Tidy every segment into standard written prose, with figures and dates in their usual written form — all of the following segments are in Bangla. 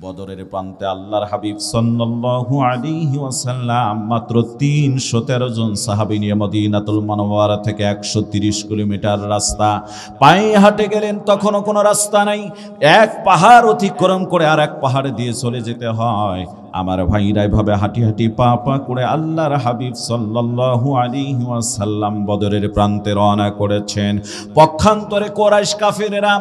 বদরের প্রান্তে আল্লাহর হাবিব সাল্লাল্লাহু আলাইহি ওয়াসাল্লাম মাত্র ৩১৩ জন সাহাবী নিয়ে মদিনাতুল মুনাওয়ারা থেকে ১৩০ কিলোমিটার রাস্তা পায়ে হাঁটে গেলেন। তখনও কোনো রাস্তা নাই, এক পাহাড় অতিক্রম করে আর এক পাহাড়ে দিয়ে চলে যেতে হয়। আমার ভাইরা এভাবে হাঁটি হাঁটি পা পা করে আল্লাহর হাবিব সাল্লাল্লাহু আলাইহি ওয়াসাল্লাম বদরের প্রান্তে রওনা করেছেন। পক্ষান্তরে কুরাইশ কাফেরেরা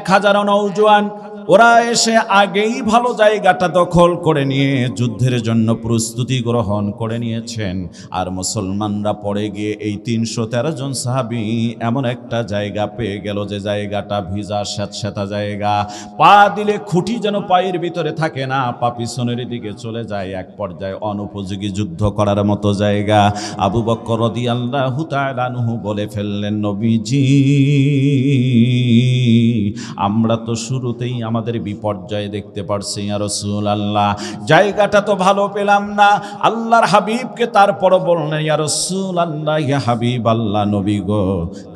১০০০ নওজোয়ান ওরা এসে আগেই ভালো জায়গাটা দখল করে নিয়ে যুদ্ধের জন্য প্রস্তুতি গ্রহণ করে নিয়েছেন। আর মুসলমানরা পড়ে গিয়ে এই ৩১৩ জন সাহাবী এমন একটা জায়গা পেয়ে গেল যে জায়গাটা ভিজা স্যাঁতস্যাঁতা জায়গা, পা দিলে খুঁটি যেন পায়ের ভিতরে থাকে না, পা পিছনের দিকে চলে যায়। এক পর্যায়ে অনুপযোগী যুদ্ধ করার মতো জায়গা। আবু বকর রাদিয়াল্লাহু তাআলা আনহু বলে ফেললেন, নবীজি আমরা তো শুরুতেই আমাদের বিপর্যয় দেখতে পারছি ইয়া রাসূলুল্লাহ, জায়গাটা তো ভালো পেলাম না। আল্লাহর হাবিবকে তারপর বললেন, ইয়া রাসূলুল্লাহ, ইয়া হাবিব আল্লাহ, নবী গো,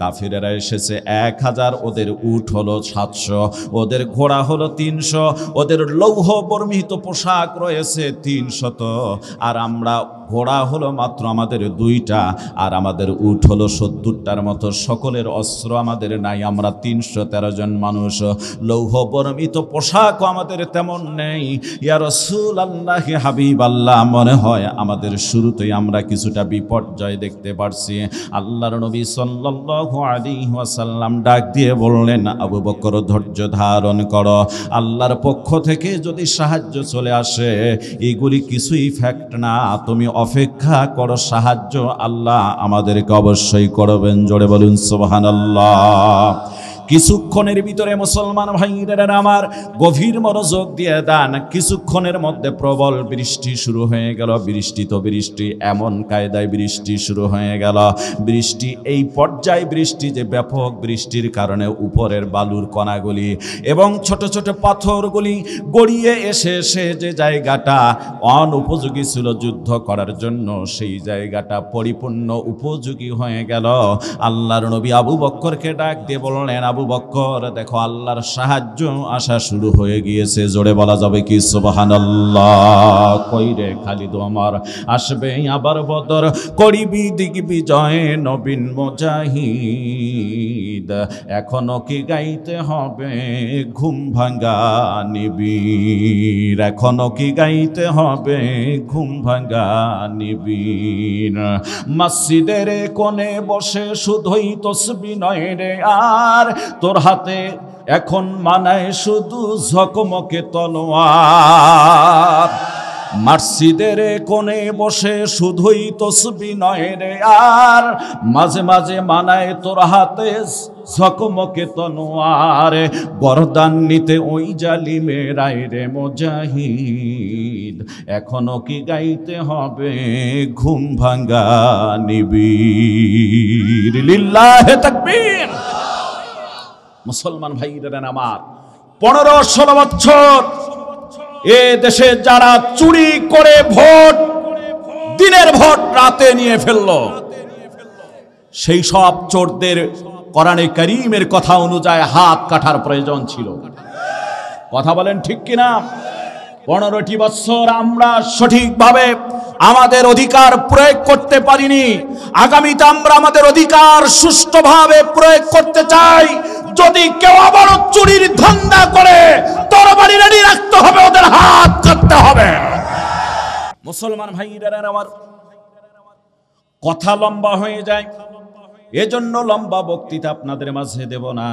কাফিরেরা এসেছে ১০০০, ওদের উট হলো ৭০০, ওদের ঘোড়া হলো ৩০০, ওদের লৌহ বর্মিত পোশাক রয়েছে ৩০০, আর আমরা ঘোড়া হলো মাত্র আমাদের ২টা, আর আমাদের উট হলো ৭০টার মতো। সকলের অস্ত্র আমাদের নাই, আমরা ৩১৩ জন মানুষ, লৌহ বর্মিত পোশাকও আমাদের তেমন নেই। ইয়া রাসূলুল্লাহ, হাবিব আল্লাহ, মনে হয় আমাদের শুরুতেই আমরা কিছুটা বিপর্যয় দেখতে পারছি। আল্লাহর নবী সাল্লাল্লাহু আলাইহি ওয়াসাল্লাম ডাক দিয়ে বললেন, আবু বকর ধৈর্য ধারণ করো, আল্লাহর পক্ষ থেকে যদি সাহায্য চলে আসে এগুলি কিছুই ফ্যাক্ট না, তুমি অপেক্ষা করো, সাহায্য আল্লাহ আমাদেরকে অবশ্যই করবেন। জোরে বলুন সুবহানাল্লাহ। কিছুক্ষণের ভিতরে মুসলমান ভাইরা আমার গভীর মনোযোগ দিয়ে দেন, কিছুক্ষণের মধ্যে প্রবল বৃষ্টি শুরু হয়ে গেল। বৃষ্টি তো বৃষ্টি, এমন কায়দায় বৃষ্টি শুরু হয়ে গেল। বৃষ্টি এই পর্যায়ে বৃষ্টি যে ব্যাপক বৃষ্টির কারণে উপরের বালুর কণাগুলি এবং ছোট ছোট পাথরগুলি গড়িয়ে এসে এসে যে জায়গাটা অনুপযোগী ছিল যুদ্ধ করার জন্য, সেই জায়গাটা পরিপূর্ণ উপযোগী হয়ে গেল। আল্লাহর নবী আবু বকরকে ডাক দিয়ে বললেন, আবু বকর দেখো, আল্লাহর সাহায্য আসা শুরু হয়ে গিয়েছে। জোরে বলা যাবে কি সুবহানাল্লাহ। কইরে খালিদ আমার আসবে আবার বদর, করিবি দিগ্বিজয় নবীন মুজাহিদ, এখনো কি গাইতে হবে ঘুম ভাঙা নিবির, এখনো কি গাইতে হবে ঘুম ভাঙা নিবির। মসজিদের কোণে বসে শুধুই তসবিহ নয় রে, আর তোর হাতে এখন মানায় শুধু ঝকমকে তলোয়ার। মসজিদের কোণে বসে শুধুই তসবিহ নয় রে, আর মাঝে মাঝে মানায় তোর হাতে ঝকমকে তলোয়ার। গর্দান নিতে ওই জালিমের রে মুজাহিদ, এখনো কি গাইতে হবে ঘুম ভাঙা নিবির। লিল্লাহে তাকবীর। মুসলমান ভাইরা আমার, ১৫-১৬ বছর এ দেশে যারা চুরি করে ভোট, দিনের ভোট রাতে নিয়ে ফেলল, সেই সব চোরদের কোরআনে কারীমের কথা অনুযায়ী হাত কাটার প্রয়োজন ছিল। কথা বলেন ঠিক কিনা? ১৫টি বছর আমরা সঠিকভাবে আমাদের অধিকার প্রয়োগ করতে পারিনি। আগামীতে আমরা আমাদের অধিকার সুষ্ঠুভাবে প্রয়োগ করতে চাই। যদি কেউ আবার চুরির ধান্দা করে, তরবারি রেডি রাখতে হবে, ওদের হাত কাটতে হবে। মুসলমান ভাইরা আমার, কথা লম্বা হয়ে যায়, এজন্য লম্বা বক্তৃতা আপনাদের মাঝে দেব না,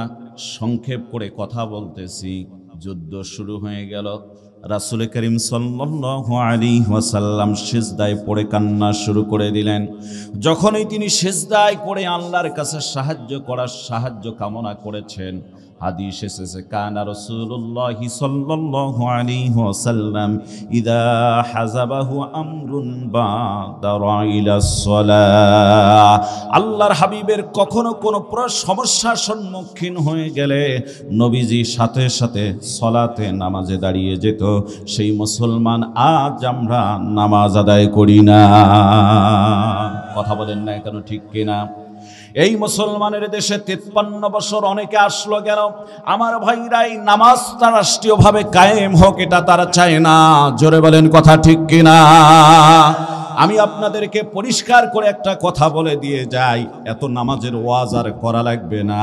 সংক্ষেপ করে কথা বলতেছি। যুদ্ধ শুরু হয়ে গেল। রাসূল করিম সাল্লাল্লাহু আলাইহি ওয়াসাল্লাম সিজদায় পড়ে কান্না শুরু করে দিলেন। যখনই তিনি সিজদায় পড়ে আল্লাহর কাছে সাহায্য কামনা করেছেন, হাদিস এসেছে, কানা রাসূলুল্লাহি সাল্লাল্লাহু আলাইহি ওয়াসাল্লাম ইযা হাযাবাহু আমরুন বাদারা ইলাস সালাহ। আল্লাহর হাবিবের কখনো কোনো সমস্যার সম্মুখীন হয়ে গেলে নবীজি সাথে সাথে সালাতে নামাজে দাঁড়িয়ে যেত। সেই মুসলমান আজ আমরা নামাজ আদায় করি না। কথা বলেন না কেন, ঠিক কিনা? এই মুসলমানের দেশে 53 বছর অনেকে আসলো গেল, আমার ভাইরাই নামাজটা রাষ্ট্রীয়ভাবে কায়েম হোক এটা তারা চায় না। জোরে বলেন কথা ঠিক কিনা? আমি আপনাদেরকে পরিষ্কার করে একটা কথা বলে দিয়ে যাই, এত নামাজের ওয়াজ আর করা লাগবে না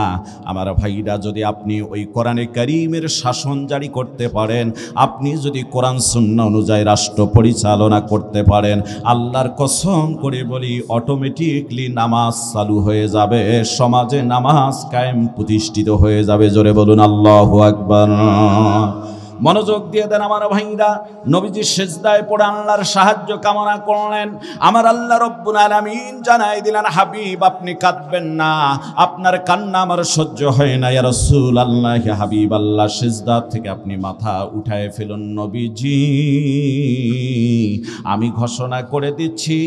আমার ভাইরা। যদি আপনি ওই কোরআনে কারীমের শাসন জারি করতে পারেন, আপনি যদি কোরআন সুন্নাহ অনুযায়ী রাষ্ট্র পরিচালনা করতে পারেন, আল্লাহর কসম করে বলি অটোমেটিকলি নামাজ চালু হয়ে যাবে, সমাজে নামাজ কায়েম প্রতিষ্ঠিত হয়ে যাবে। জোরে বলুন আল্লাহু আকবার। মনোযোগ দিয়ে দেন আমার ভাইরা। নবীজি সিজদায় পড়ে আল্লাহর সাহায্য কামনা করলেন। আমার আল্লাহ রব্বুল আলামিন জানাই দিলেন, হাবিব আপনি কাঁদবেন না, আপনার কান্না আমার সহ্য হয় না। ইয়া রাসূলুল্লাহ, ইয়া হাবিব আল্লাহ, সিজদা থেকে আপনি মাথা উঠায় ফেলুন। নবীজি আমি ঘোষণা করে দিচ্ছি,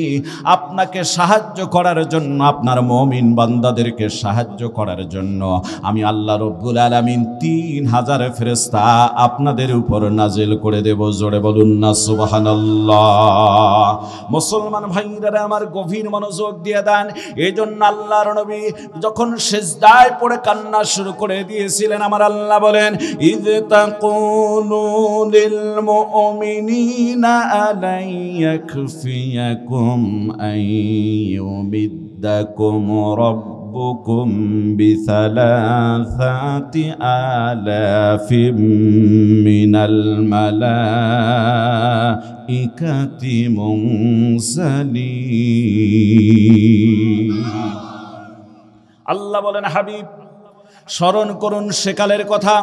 আপনাকে সাহায্য করার জন্য, আপনার মুমিন বান্দাদেরকে সাহায্য করার জন্য আমি আল্লাহ রব্বুল আলামিন 3000 ফেরেশতা আপনাদের উপর নাজিল করে দেব। জোরে বলুন না সুবহানাল্লাহ। মুসলমান ভাইরা আমার গভীর মনোযোগ দিয়ে দেন। এই জন্য আল্লাহর নবী যখন সিজদায় পড়ে কান্না শুরু করে দিয়েছিলেন, আমার আল্লাহ বলেন, ইয তাকুলু লিল মুমিনিনা আলাই ইয়াকফিয়াকুম আইয়ুমিদ্দাকুম ربكم ب3,000 آلاف من الملائكة منزلين। আল্লাহ বলেন, হাবিব স্মরণ করুন সেকালের কথা,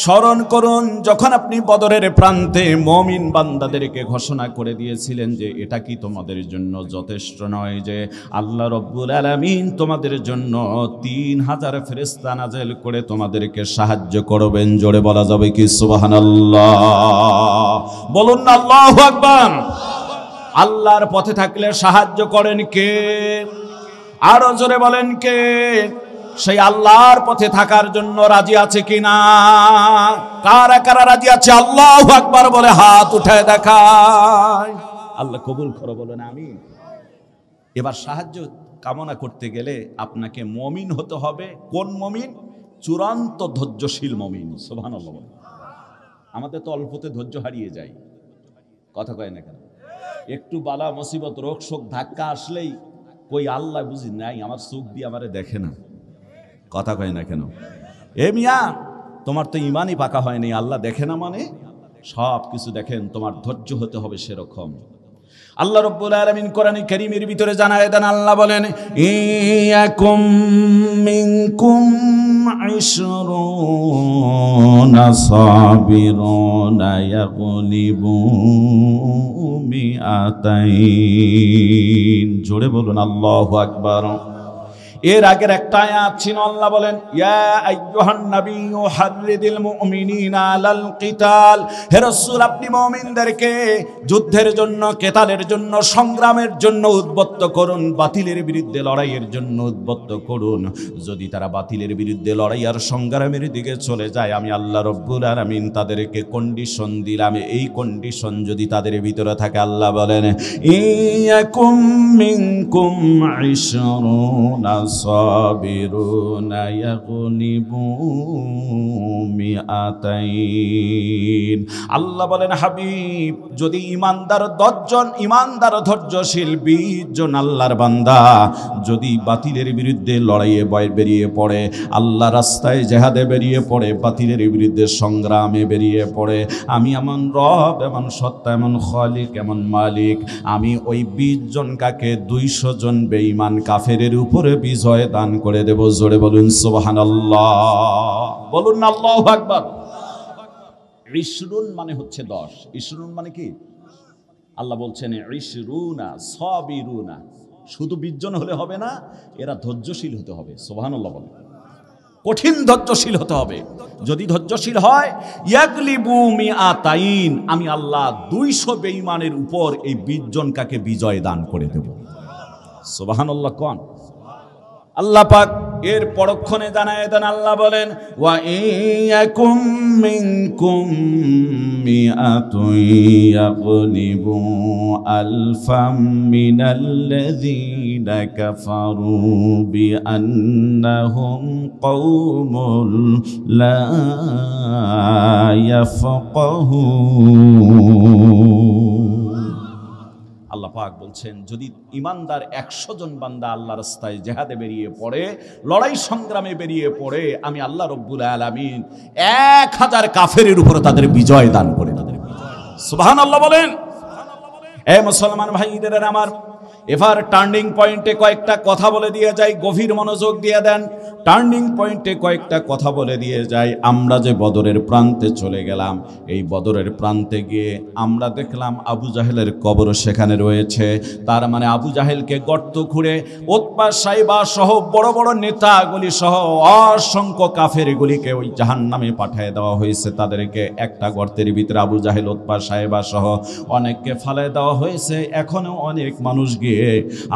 স্মরণ করুন যখন আপনি বদরের প্রান্তে মুমিন বান্দাদেরকে ঘোষণা করে দিয়েছিলেন যে এটা কি তোমাদের জন্য যথেষ্ট নয় যে আল্লাহ রব্বুল আলামিন তোমাদের জন্য 3000 ফেরেশতা নাযিল করে তোমাদেরকে সাহায্য করবেন। জোরে বলা যাবে কি সুবহানাল্লাহ? বলুন না আল্লাহু আকবার। আল্লাহর পথে থাকলে সাহায্য করেন কে? আরো জোরে বলেন কে? সেই আল্লাহর পথে থাকার জন্য রাজি আছে কিনা? কারা কারা রাজি আছে আল্লাহু আকবার বলে হাত উঠায় দেখায়। আল্লাহ কবুল করো, বলেন আমিন। এবার সাহায্য কামনা করতে গেলে আপনাকে মুমিন হতে হবে। কোন মুমিন? চূড়ান্ত ধৈর্যশীল মুমিন। সুবহানাল্লাহ। আমাদের তো অল্পতে ধৈর্য হারিয়ে যায়, কথা কয় না কেন? একটু বালা মুসিবত রোগ শোক ধাক্কা আসলেই কই আল্লাহ বুঝি নাই, আমার চোখ দিয়ে আমারে দেখে না, কথা কয় না কেন? এ মিয়া, তোমার তো ইমানই পাকা হয়নি, আল্লাহ দেখে না মানে? সব কিছু দেখেন, তোমার ধৈর্য হতে হবে সেরকম। আল্লাহ রাব্বুল আলামিন কোরআনে কারীমের ভিতরে জানায় দেন, আল্লাহ বলেন, ইয়াকুম মিনকুম 20 সাবিরুনা ইয়াগলিবু মিআতাইন। জোরে বলুন আল্লাহু আকবার। এর আগের একটা আয়াত ছিল, আল্লাহ বলেন, ইয়া আইয়ুহান নাবিয়্যু হাররিদিল মুমিনিনা আলাল কিতাল। হে রাসূল, আপনি মুমিনদেরকে যুদ্ধের জন্য, কিতালের জন্য, সংগ্রামের জন্য উদ্বুদ্ধ করুন, বাতিলের বিরুদ্ধে লড়াইয়ের জন্য উদ্বুদ্ধ করুন। যদি তারা বাতিলের বিরুদ্ধে লড়াই আর সংগ্রামের দিকে চলে যায়, আমি আল্লাহ রাব্বুল আলামিন তাদেরকে কন্ডিশন দিলাম। এই কন্ডিশন যদি তাদের ভিতরে থাকে, আল্লাহ বলেন, ইয়াকুম মিনকুম 20 সাবিরুনা ইয়াগলিবু মিআতাইন। আল্লাহ বলেন, হাবিব যদি ইমানদার 10 জন, ইমানদার ধৈর্যশীল 20 জন আল্লাহর বান্দা যদি বাতিলের বিরুদ্ধে লড়াইয়ে বেরিয়ে পড়ে, আল্লাহ রাস্তায় জিহাদে বেরিয়ে পড়ে, বাতিলের বিরুদ্ধে সংগ্রামে বেরিয়ে পড়ে, আমি এমন রব, এমন সত্তা, এমন খালিক, এমন মালিক, আমি ওই 20 জন কাকে 200 জন বেঈমান কাফেরের উপরে বিজয় দান করে দেব। জোরে বলুন সুবহানাল্লাহ। বলুন না আল্লাহু আকবার। 20 মানে হচ্ছে 10। 20 মানে কি? আল্লাহ বলছেন 20 সাবিরুনা। শুধু 20 জন হলে হবে না, এরা ধৈর্যশীল হতে হবে। সুবহানাল্লাহ বলেন। কঠিন ধৈর্যশীল হতে হবে। যদি ধৈর্যশীল হয়, ইয়াগলিবু মিআতাইন, আমি আল্লাহ 200 বেঈমানের উপর এই 20 জন কাকে বিজয় দান করে দেব। সুবহানাল্লাহ কোন? আল্লাহ পাক এর পরক্ষণে জানায় দেন আল্লাহ বলেন ওয়া ইয়াকুম মিনকুম মিআতুন ইয়াগলিবু আলফাম মিনাল্লাযীনা কাফারু বিআন্নাহুম কওমুন লা ইয়াফকাহুন। আল্লাহ পাক বলছেন যদি ইমানদার 100 জন বান্দা আল্লাহর রাস্তায় জিহাদে বেরিয়ে পড়ে, লড়াই সংগ্রামে বেরিয়ে পড়ে, আমি আল্লাহ রব্বুল আলামিন 1000 কাফেরের উপরে তাদের বিজয় দান করে। সুবহানাল্লাহ বলেন। এ মুসলমান ভাইদের আমার, এবার টার্নিং পয়েন্টে কয়েকটা কথা বলে দিয়ে যাই, গভীর মনোযোগ দিয়ে দেন। টার্নিং পয়েন্টে কয়েকটা কথা বলে দিয়ে যাই। আমরা যে বদরের প্রান্তে চলে গেলাম, এই বদরের প্রান্তে গিয়ে আমরা দেখলাম আবু জাহেলের কবর সেখানে রয়েছে। তার মানে আবু জাহেলকে গর্ত খুঁড়ে উতবা সাইবা সহ বড় বড় নেতাগুলি সহ অসংখ্য কাফেরগুলিকে ওই জাহান্নামে পাঠিয়ে দেওয়া হয়েছে। তাদেরকে একটা গর্তের ভিতরে আবু জাহেল উতবা সাইবা সহ অনেককে ফালায় দেওয়া হয়েছে। এখনো অনেক মানুষ গিয়ে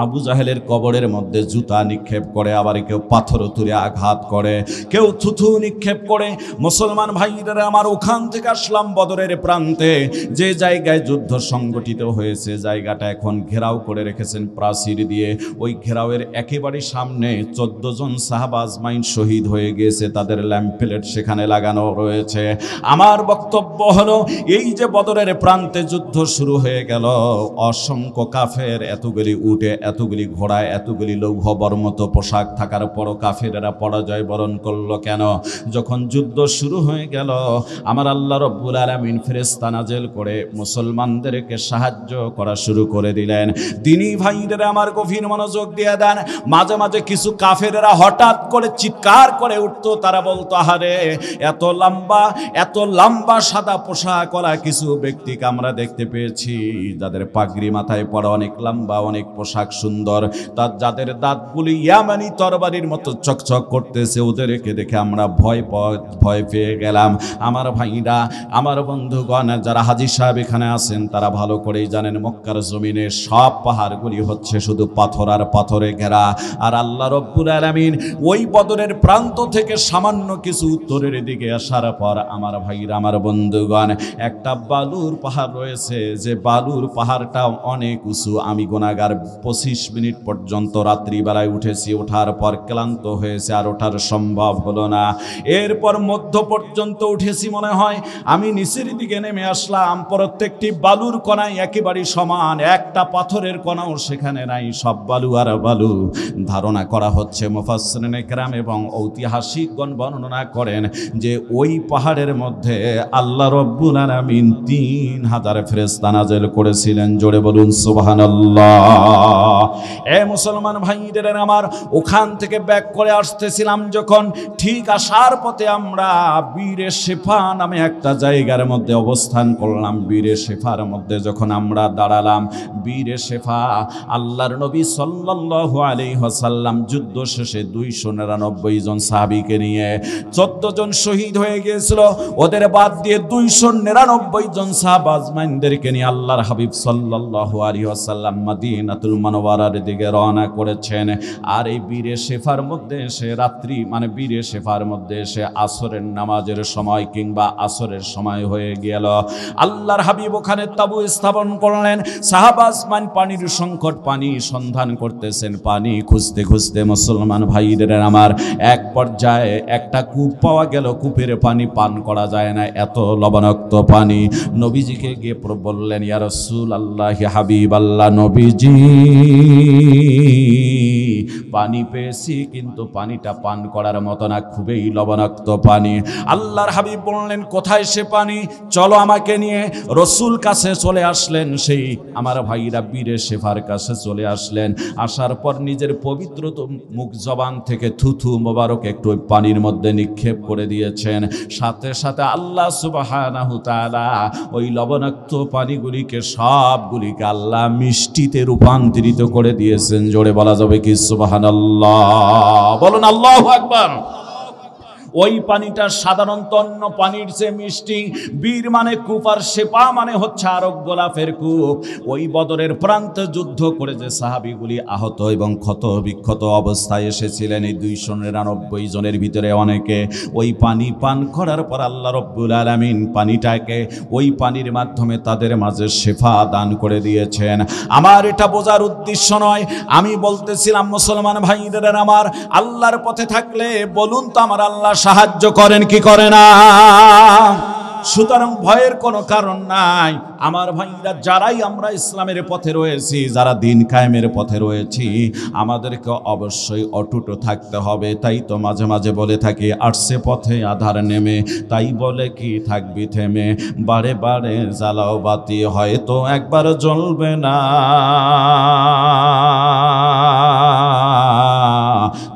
আবু জাহেলের কবরের মধ্যে জুতা নিক্ষেপ করে, আবার কেউ পাথর তুলে আঘাত করে, কেউ থুথু নিক্ষেপ করে। মুসলমান ভাইরা আমার, ওখান থেকে আসলাম বদরের প্রান্তে, যে জায়গায় যুদ্ধ সংগঠিত হয়েছে জায়গাটা এখন ঘেরাও করে রেখেছেন প্রাচীর দিয়ে। ওই ঘেরাওয়ের একেবারে সামনে 14 জন সাহাবা আজমাইন শহীদ হয়ে গিয়েছে, তাদের ল্যাম্পপ্লেট সেখানে লাগানো রয়েছে। আমার বক্তব্য হলো, এই যে বদরের প্রান্তে যুদ্ধ শুরু হয়ে গেল, অসংখ্য কাফের, এতগুলি উটে, এতগুলি ঘোড়ায়, এতগুলি লৌহ বর্মত পোশাক থাকার পরও কাফেরেরা পরাজয় বরণ করলো কেন? যখন যুদ্ধ শুরু হয়ে গেল, আমার আল্লাহ রব্বুল আলামিন ফেরেশতা নাযিল করে মুসলমানদেরকে সাহায্য করা শুরু করে দিলেন। দিনী ভাইরা আমার, গভীর মনোযোগ দিয়ে দেন। মাঝে মাঝে কিছু কাফেরেরা হঠাৎ করে চিৎকার করে উঠতো, তারা বলতো, আহারে এত লম্বা সাদা পোশাক করা কিছু ব্যক্তিকে আমরা দেখতে পেয়েছি, যাদের পাগড়ি মাথায় পড়া, অনেক লম্বা, অনেক পোশাক সুন্দর, তার যাদের দাঁতগুলি ইয়ামানি তরবারির মতো চকচক করতেছে, ওদেরকে দেখে আমরা ভয় পেয়ে গেলাম। আমার ভাইরা, আমার বন্ধুগণ, যারা হাজী সাহেব এখানে আছেন তারা ভালো করেই জানেন, মক্কার জমিনে সব পাহাড়গুলি হচ্ছে শুধু পাথর আর পাথরে ঘেরা। আর আল্লাহ রব্বুল আলামিন ওই বদরের প্রান্ত থেকে সামান্য কিছু উত্তরের দিকে আসার পর আমার ভাইরা, আমার বন্ধুগণ, একটা বালুর পাহাড় রয়েছে, যে বালুর পাহাড়টা অনেক উঁচু। আমি গুনাহগার 25 মিনিট পর্যন্ত রাত্রিবেলায় উঠেছি, ওঠার পর ক্লান্ত হয়েছে, আর ওঠার সম্ভব হলো না। এরপর মধ্য পর্যন্ত উঠেছি মনে হয়, আমি নিচের দিকে নেমে আসলাম। প্রত্যেকটি বালুর কণাই একেবারে সমান, একটা পাথরের কণাও সেখানে নাই, সব বালু আর বালু। ধারণা করা হচ্ছে, মুফাসসিরিনে কেরাম এবং ঐতিহাসিকগণ বর্ণনা করেন যে ওই পাহাড়ের মধ্যে আল্লাহ রব্বুল আলামিন 3000 ফেরেশতা নাযিল করেছিলেন। জোরে বলুন সুবহানাল্লাহ। এ মুসলমান ভাইদের আমার, ওখান থেকে ব্যাক করে আসতেছিলাম যখন, ঠিক আসার পথে আমরা বীরে শেফা নামে একটা জায়গার মধ্যে অবস্থান করলাম। বীরে শেফার মধ্যে যখন আমরা দাঁড়ালাম, বীরে শেফা আল্লাহর নবী সাল্লাল্লাহু আলাইহি ওয়াসাল্লাম যুদ্ধ শেষে 299 জন সাহাবীকে নিয়ে 14 জন শহীদ হয়ে গিয়েছিল, ওদের বাদ দিয়ে 299 জন সাহাবা আজমাইনদেরকে নিয়ে আল্লাহর হাবিব সাল্লাল্লাহু আলাইহি ওয়াসাল্লাম মদিনাতুল মুনাওয়ারার দিকে রওনা করেছেন। আর এই বীরে শেফার মধ্যে এসে রাত্রি, মানে বীরে শেফার মধ্যে এসে আসরের নামাজের সময় কিংবা আসরের সময় হয়ে গেল। আল্লাহর হাবিব ওখানে তাবু স্থাপন করলেন। সাহাবা আজমাইন পানির সংকট, পানি সন্ধান করতেছেন, পানি খুঁজতে খুঁজতে মুসলমান ভাইদের আমার, এক পর্যায়ে একটা কূপ পাওয়া গেল। কূপের পানি পান করা যায় না, এত লবণাক্ত পানি। নবীজিকে গিয়ে বললেন, ইয়া রাসূলুল্লাহ, হাবিব আল্লাহ নবীজি, পানি পেয়েছি কিন্তু পানিটা পান করার মতো না, খুবই লবণাক্ত পানি। আল্লাহর হাবিব বললেন, কোথায় সে পানি? চলো আমাকে নিয়ে। রসুল কাছে চলে আসলেন, সেই আমার ভাইরা বীরে শেফার কাছে চলে আসলেন। আসার পর নিজের পবিত্র মুখ জবান থেকে থুথু মোবারক একটু পানির মধ্যে নিক্ষেপ করে দিয়েছেন। সাথে সাথে আল্লাহ সুবহানাহু তাআলা ওই লবণাক্ত পানিগুলিকে সবগুলিকে আল্লাহ মিষ্টিতে রূপান্তরিত করে দিয়েছেন। জোরে বলা যাবে কি সুবহানাল্লাহ? বলুন আল্লাহু আকবার। ওই পানিটা সাধারণত অন্য পানির চেয়ে মিষ্টি। বীর মানে কূপ, আর শেফা মানে হচ্ছে আরোগ্য লাভের কূপ। ওই বদরের প্রান্তে যুদ্ধ করে যে সাহাবীগুলি আহত এবং ক্ষত বিক্ষত অবস্থায় এসেছিলেন, এই 299 জনের ভিতরে অনেকে ওই পানি পান করার পর আল্লাহ রব্বুল আলামিন পানিটাকে, ওই পানির মাধ্যমে তাদের মাঝে শেফা দান করে দিয়েছেন। আমার এটা বোঝার উদ্দেশ্য নয়, আমি বলতেছিলাম মুসলমান ভাইদের আমার, আল্লাহর পথে থাকলে বলুন তো আমার আল্লাহ সাহায্য করেন কি করে না? সুতরাং ভয়ের কোনো কারণ নাই আমার ভাইরা। যারাই আমরা ইসলামের পথে রয়েছি, যারা দিন কায়েমের পথে রয়েছি, আমাদেরকে অবশ্যই অটুট থাকতে হবে। তাই তো মাঝে মাঝে বলে থাকি, আসছে পথে আধার নেমে, তাই বলে কি থাকবি থেমে, বারে বারে জ্বালাও বাতি হয়তো একবার জ্বলবে না,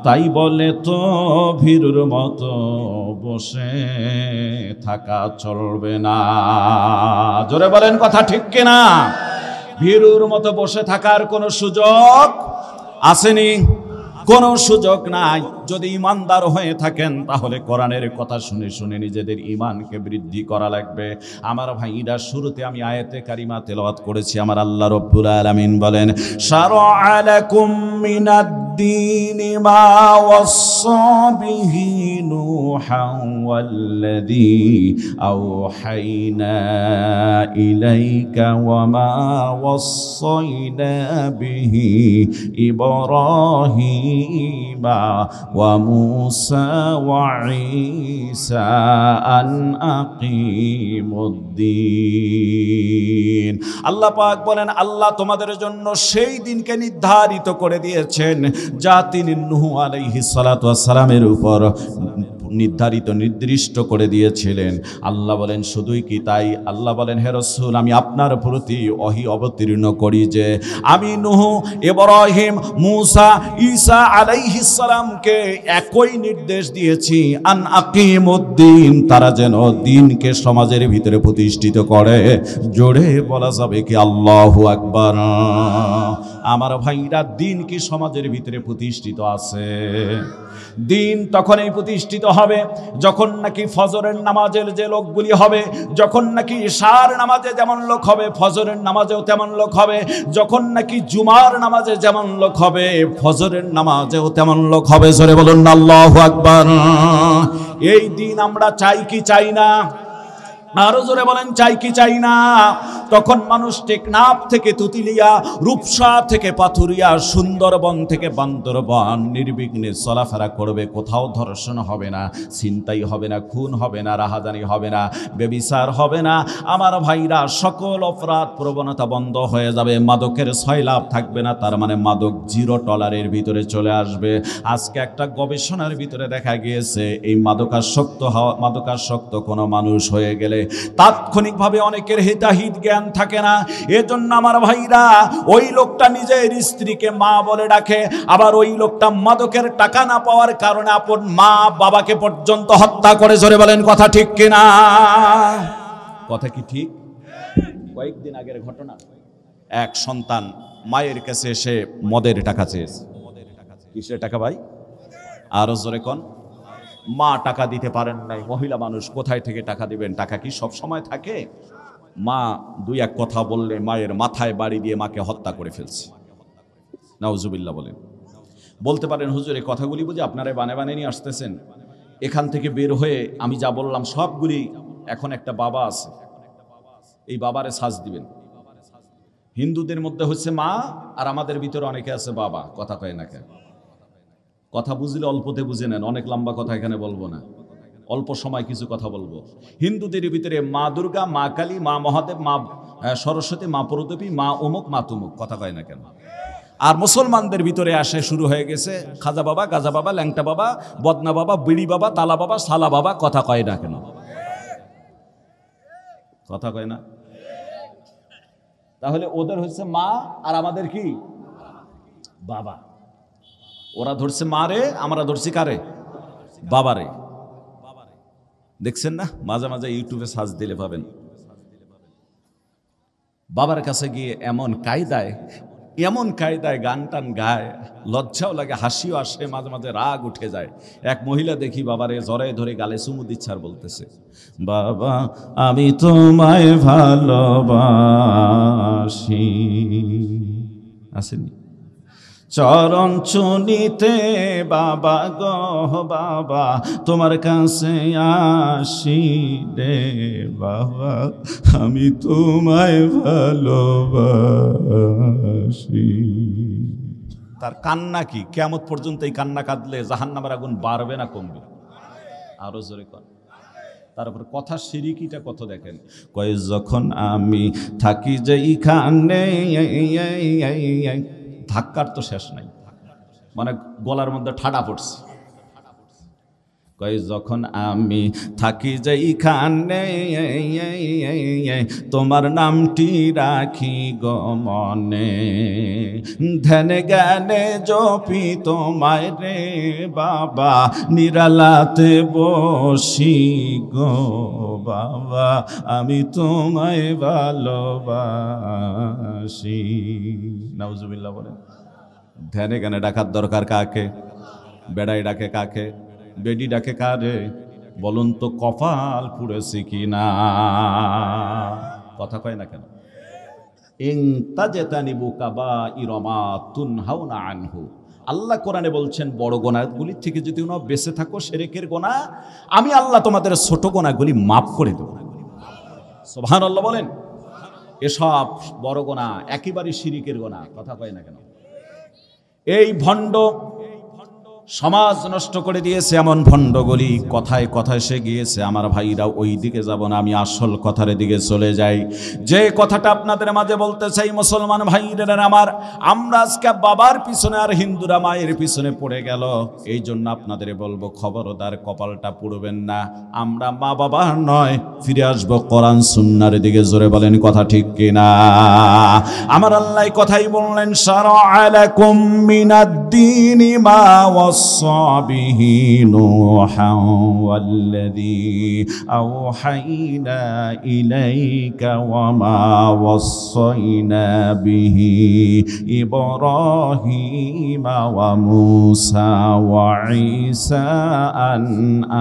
তাই বলে তো ভীরুর মতো বসে থাকা চলবে না। জোরে বলেন কথা ঠিক কিনা? ভীরুর মতো বসে থাকার কোনো সুযোগ আসেনি, কোনো সুযোগ নাই। যদি ইমানদার হয়ে থাকেন তাহলে কোরআনের কথা শুনে শুনে নিজেদের ইমানকে বৃদ্ধি করা লাগবে। আমার ভাইরা, শুরুতে আমি আয়াতে কারিমা তেলাওয়াত করেছি। আমার আল্লাহ রব্বুল আলামিন বলেন, শারআ লাকুম মিনাদ-দীনি মা ওয়াসসা বিহি নূহান ওয়াল্লাযী আওহাইনা ইলাইকা ওয়া মা ওয়াসাইনা বিহি ইব্রাহিমা وموسى وعيسى أن أقيموا الدين। আল্লাহ পাক বলেন, আল্লাহ তোমাদের জন্য সেই দিনকে নির্ধারিত করে দিয়েছেন যা তিনি নূহ আলাইহিস সালাতু ওয়াস সালামের উপর নির্দিষ্ট করে দিয়েছিলেন। আল্লাহ বলেন, শুধুই কি তাই? আল্লাহ বলেন, হে রাসূল, আমি আপনার প্রতি ওহী অবতীর্ণ করি যে আমি নূহ, ইব্রাহিম, মূসা, ঈসা আলাইহিস সালামকে একই নির্দেশ দিয়েছি, আন আকিমুদ্দিন, তারা যেন দ্বীনকে সমাজের ভিতরে প্রতিষ্ঠিত করে। জোরে বলা যাবে কি আল্লাহু আকবার? আমার ভাইরা, দ্বীন কি সমাজের ভিতরে প্রতিষ্ঠিত আছে? দিন তখনই প্রতিষ্ঠিত হবে যখন নাকি ফজরের নামাজের যে লোকগুলি হবে, যখন নাকি ইশার নামাজে যেমন লোক হবে ফজরের নামাজেও তেমন লোক হবে, যখন নাকি জুমার নামাজে যেমন লোক হবে ফজরের নামাজেও তেমন লোক হবে। জোরে বলুন আল্লাহু আকবার। এই দিন আমরা চাই কি চাই না? আরো জোরে বলেন, চাই কি চাই না? তখন মানুষ টেকনাফ থেকে তুতিলিয়া, রূপসা থেকে পাথুরিয়া, সুন্দরবন থেকে বান্দরবন নির্বিঘ্নে চলাফেরা করবে। কোথাও ধর্ষণ হবে না, ছিনতাই হবে না, খুন হবে না, রাহাজানি হবে না, বেবিচার হবে না। আমার ভাইরা, সকল অপরাধ প্রবণতা বন্ধ হয়ে যাবে, মাদকের সয়লাভ থাকবে না। তার মানে মাদক জিরো টলারের ভিতরে চলে আসবে। আজকে একটা গবেষণার ভিতরে দেখা গিয়েছে, এই মাদকাসক্ত কোনো মানুষ হয়ে গেলে তাৎক্ষণিকভাবে অনেকের হিতাহিত জ্ঞান থাকে না। এজন্য আমার ভাইরা, ওই লোকটা নিজের স্ত্রীকে মা বলে ডাকে, আবার ওই লোকটা মাদকের টাকা না পাওয়ার কারণে আপন মা বাবাকে পর্যন্ত হত্যা করে। জোরে বলেন কথা ঠিক কিনা? কথা কি ঠিক? কয়েকদিন আগের ঘটনা, এক সন্তান মায়ের কাছে এসে মদের টাকা চেয়েছে। কিসের টাকা ভাই? আরো জোরে কোন? মা টাকা দিতে পারেন নাই। মহিলা মানুষ, কোথায় থেকে টাকা দিবেন? টাকা কি সব সময় থাকে? মা দুই এক কথা বললে মায়ের মাথায় বাড়ি দিয়ে মাকে হত্যা করে ফেলছে। নাউজুবিল্লাহ বলেন। বলতে পারেন, হুজুর এই কথাগুলি বুঝে আপনারা বানে নিয়ে আসতেছেন। এখান থেকে বের হয়ে আমি যা বললাম সবগুলি, এখন একটা বাবা আছে, এই বাবারে সাজ দিবেন। হিন্দুদের মধ্যে হচ্ছে মা, আর আমাদের ভিতরে অনেকে আছে বাবা। কথা কয় না কেন? কথা বুঝলে অল্পতে বুঝে নেন, অনেক লম্বা কথা এখানে বলবো না, অল্প সময় কিছু কথা বলবো। হিন্দুদের ভিতরে মা দুর্গা, মা কালী, মা মহাদেব, মা সরস্বতী, মা প্রদেবী, মা অমুক, মা তুমুক। কথা কয় না কেন? আর মুসলমানদের ভিতরে আসে শুরু হয়ে গেছে খাজা বাবা, গাজা বাবা, ল্যাংটা বাবা, বদনা বাবা, বিড়ি বাবা, তালা বাবা, সালা বাবা। কথা কয় না কেন? কথা কয় না? তাহলে ওদের হচ্ছে মা, আর আমাদের কি? বাবা। ওরা ধরছে মা রে, আমরা ধরছি কারে? বাবারে। দেখছেন না? মাঝে মাঝে ইউটিউবে সার্চ দিলে পাবেন। বাবার কাছে গিয়ে এমন কায়দায় এমন কায়দায় গান টান গায়, লজ্জাও লাগে, হাসিও আসে, মাঝে মাঝে রাগ উঠে যায়। এক মহিলা দেখি বাবারে জড়ায় ধরে গালে চুমু দিচ্ছে আর বলতেছে, বাবা আমি তোমায় ভালোবাসি। আসেনি চরণ চুনিতে বাবা গো বাবা তোমার কাছে আসি রে বাবা, আমি তোমায় ভালোবাসি। তার কান্না কি? কিয়ামত পর্যন্ত এই কান্না কাঁদলে জাহান্নামের আগুন বাড়বে না কমবে? আরো জোরে কর। তারপর কথা শিরিকিটা কত দেখেন, কয় যখন আমি থাকি যেইখানে, ধাক্কার তো শেষ নাই, মানে গলার মধ্যে ঠাডা পড়ছে। কয় যখন আমি থাকি যেইখানে তোমার নামটি রাখি গো মনে, ধ্যানে জ্ঞানে জপি তোমায় রে বাবা, নিরালাতে বসি গো বাবা, আমি তোমায় ভালোবাসি। নাউজুবিল্লাহ বলেন। ধ্যানে জ্ঞানে ডাকার দরকার কাকে? বেড়াই ডাকে কাকে? বেডি ডাকে কারে? বলুন তো কপাল পুড়েছে কি না? কথা কয় না কেন? ইনতাজতানিবু কাবাইরা মা তুনহাউনা আনহু, আল্লাহ কোরআনে বলছেন বড় গোনাগুলি থেকে যদি তোমরা বেঁচে থাকো, শিরকের গোনা, আমি আল্লাহ তোমাদের ছোট গোনাগুলি মাফ করে দেব। সুবহানাল্লাহ বলেন। এসব বড় গোনা একেবারে শিরকের গোনা। কথা কয় না কেন? এই ভণ্ড সমাজ নষ্ট করে দিয়েছে, এমন ভণ্ডগুলি কথায় কথায় সে গিয়েছে। আমার ভাইরা ওই দিকে যাব না, আমি আসল কথার দিকে চলে যাই। যে কথাটা আপনাদের মাঝে বলতে চাই মুসলমান ভাইরা আমার, আমরা আজকে বাবার পিছনে আর হিন্দুরা মায়ের পিছনে পড়ে গেল। এই জন্য আপনাদের বলবো খবরদার কপালটা পুড়বেন না। আমরা মা বাবা নয়, ফিরে আসবো কোরআন সুন্নাহর দিকে। জোরে বলেন কথা ঠিক কিনা? আমার আল্লাহ কথাই বললেন, শারা'a লাকুম মিনাদ-দীনি মা به نوحا والذي أوحينا إليك وما وصينا به إبراهيم وموسى وعيسى أن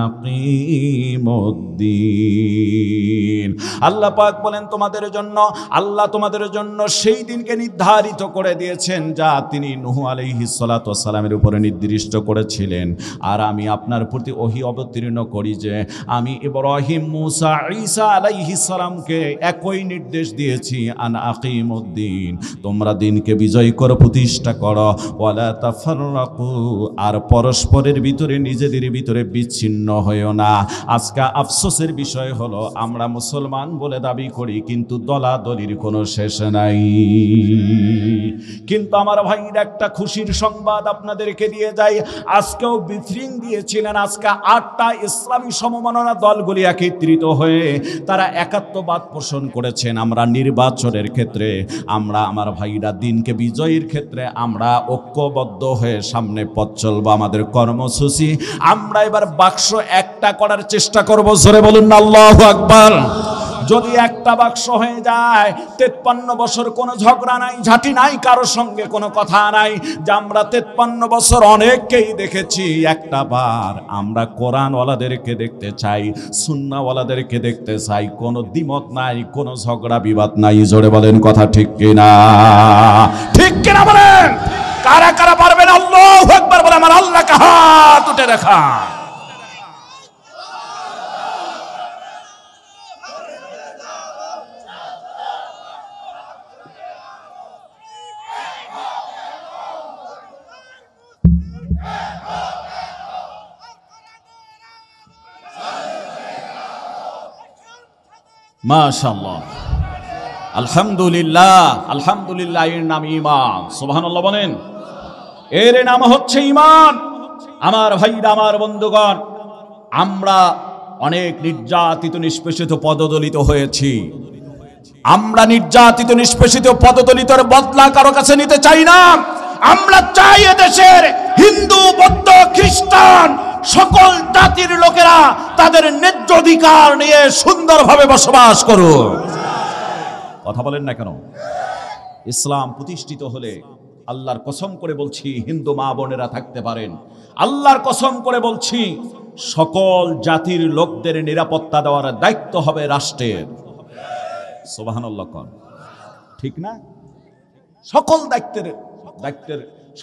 أقيموا الدين। আল্লাহ পাক বলেন তোমাদের জন্য, আল্লাহ তোমাদের জন্য সেই দিনকে নির্ধারিত করে দিয়েছেন যা তিনি নূহ আলাইহিস সালাতু ওয়াস সালামের উপরে নির্দিষ্ট করেছিলেন। আর আমি আপনার প্রতি ওহী অবতীর্ণ করি যে আমি ইব্রাহিম, মুসা, ঈসা আলাইহিস সালামকে একই নির্দেশ দিয়েছি, আন আকিমুদ্দিন, তোমরা দিনকে বিজয় করো, প্রতিষ্ঠা করো, ওয়ালা তাফাররাকু, আর পরস্পরের ভিতরে নিজেদের ভিতরে বিচ্ছিন্ন হয়েও না। আজকে আফসোসের বিষয় হলো আমরা মুসলমান বলে দাবি করি, কিন্তু দলাদলির কোনো শেষ নাই। কিন্তু আমার ভাইরা একটা খুশির সংবাদ আপনাদেরকে দিয়ে যাই। আজকেও ব্রিফিং দিয়েছিলেন, আজকে 8টা ইসলামী সমমনা দলগুলি একত্রিত হয়ে তারা একাত্মবাদ পোষণ করেছেন। আমরা নির্বাচনের ক্ষেত্রে, আমরা আমার ভাইরা দিনকে বিজয়ের ক্ষেত্রে আমরা ঐক্যবদ্ধ হয়ে সামনে পথ চলবো। আমাদের কর্মসূচি, আমরা এবার বাক্স একটা করার চেষ্টা করব। জোরে বলুন না আল্লাহু আকবার। যদি একটা বাক্স হয়ে যায়, 53 বছর কোনো ঝগড়া নাই, ঝাঁটি নাই, কারোর সঙ্গে কোনো কথা নাই। যে আমরা 53 বছর অনেককেই দেখেছি, একটা বার আমরা কোরআনওয়ালাদেরকে দেখতে চাই, সুন্নাহওয়ালাদেরকে দেখতে চাই। কোনো দ্বিমত নাই, কোনো ঝগড়া বিবাদ নাই। জোরে বলেন কথা ঠিক কিনা? ঠিক কিনা বলেন? কারা কারা পারবেন আল্লাহু আকবার বলে আমার আল্লাহকে হাত উঠে দেখা। মাশাআল্লাহ, আলহামদুলিল্লাহ, আলহামদুলিল্লাহ। এর নাম ঈমান। সুবহানাল্লাহ বলেন। এর নাম হচ্ছে ঈমান। আমার ভাইরা, আমার বন্ধুগণ, আমরা অনেক নির্যাতিত নিষ্পেষিত পদদলিত হয়েছি। আমরা নির্যাতিত নিষ্পেষিত পদদলিতর বদলা কারো কাছে নিতে চাই না। আমরা চাই এদেশের হিন্দু, বৌদ্ধ, খ্রিস্টান সকল জাতির লোকেরা তাদের ন্যায্য অধিকার নিয়ে সুন্দরভাবে বসবাস করুক। কথা বলেন না কেন? ইসলাম প্রতিষ্ঠিত হলে আল্লাহর কসম করে বলছি হিন্দু মা বোনেরা থাকতে পারেন, আল্লাহর কসম করে বলছি সকল জাতির লোকদের নিরাপত্তা দেওয়ার দায়িত্ব হবে রাষ্ট্রের। সুবহানাল্লাহ কোন ঠিক না? সকল দায়িত্বের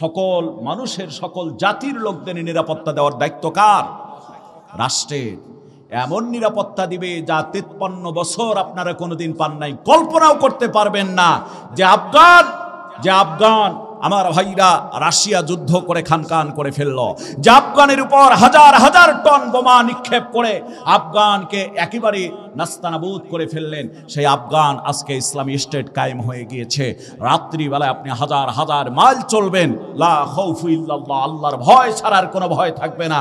সকল মানুষের সকল জাতির লোকদের নিরাপত্তা দেওয়ার দায়িত্ব কার? রাষ্ট্রের। এমন নিরাপত্তা দিবে যা 53 বছর আপনারা কোনোদিন পান নাই, কল্পনাও করতে পারবেন না। যে আফগান আমার ভাইরা রাশিয়া যুদ্ধ করে খানখান করে ফেললো, যে আফগানের উপর হাজার হাজার টন বোমা নিক্ষেপ করে আফগানকে একেবারে নাস্তানাবুদ করে ফেললেন, সেই আফগান আজকে ইসলামী স্টেট কায়েম হয়ে গিয়েছে। রাত্রিবেলায় আপনি হাজার হাজার মাইল চলবেন, লা খাউফু ইল্লাল্লাহ, আল্লাহর ভয় ছাড়ার কোনো ভয় থাকবে না।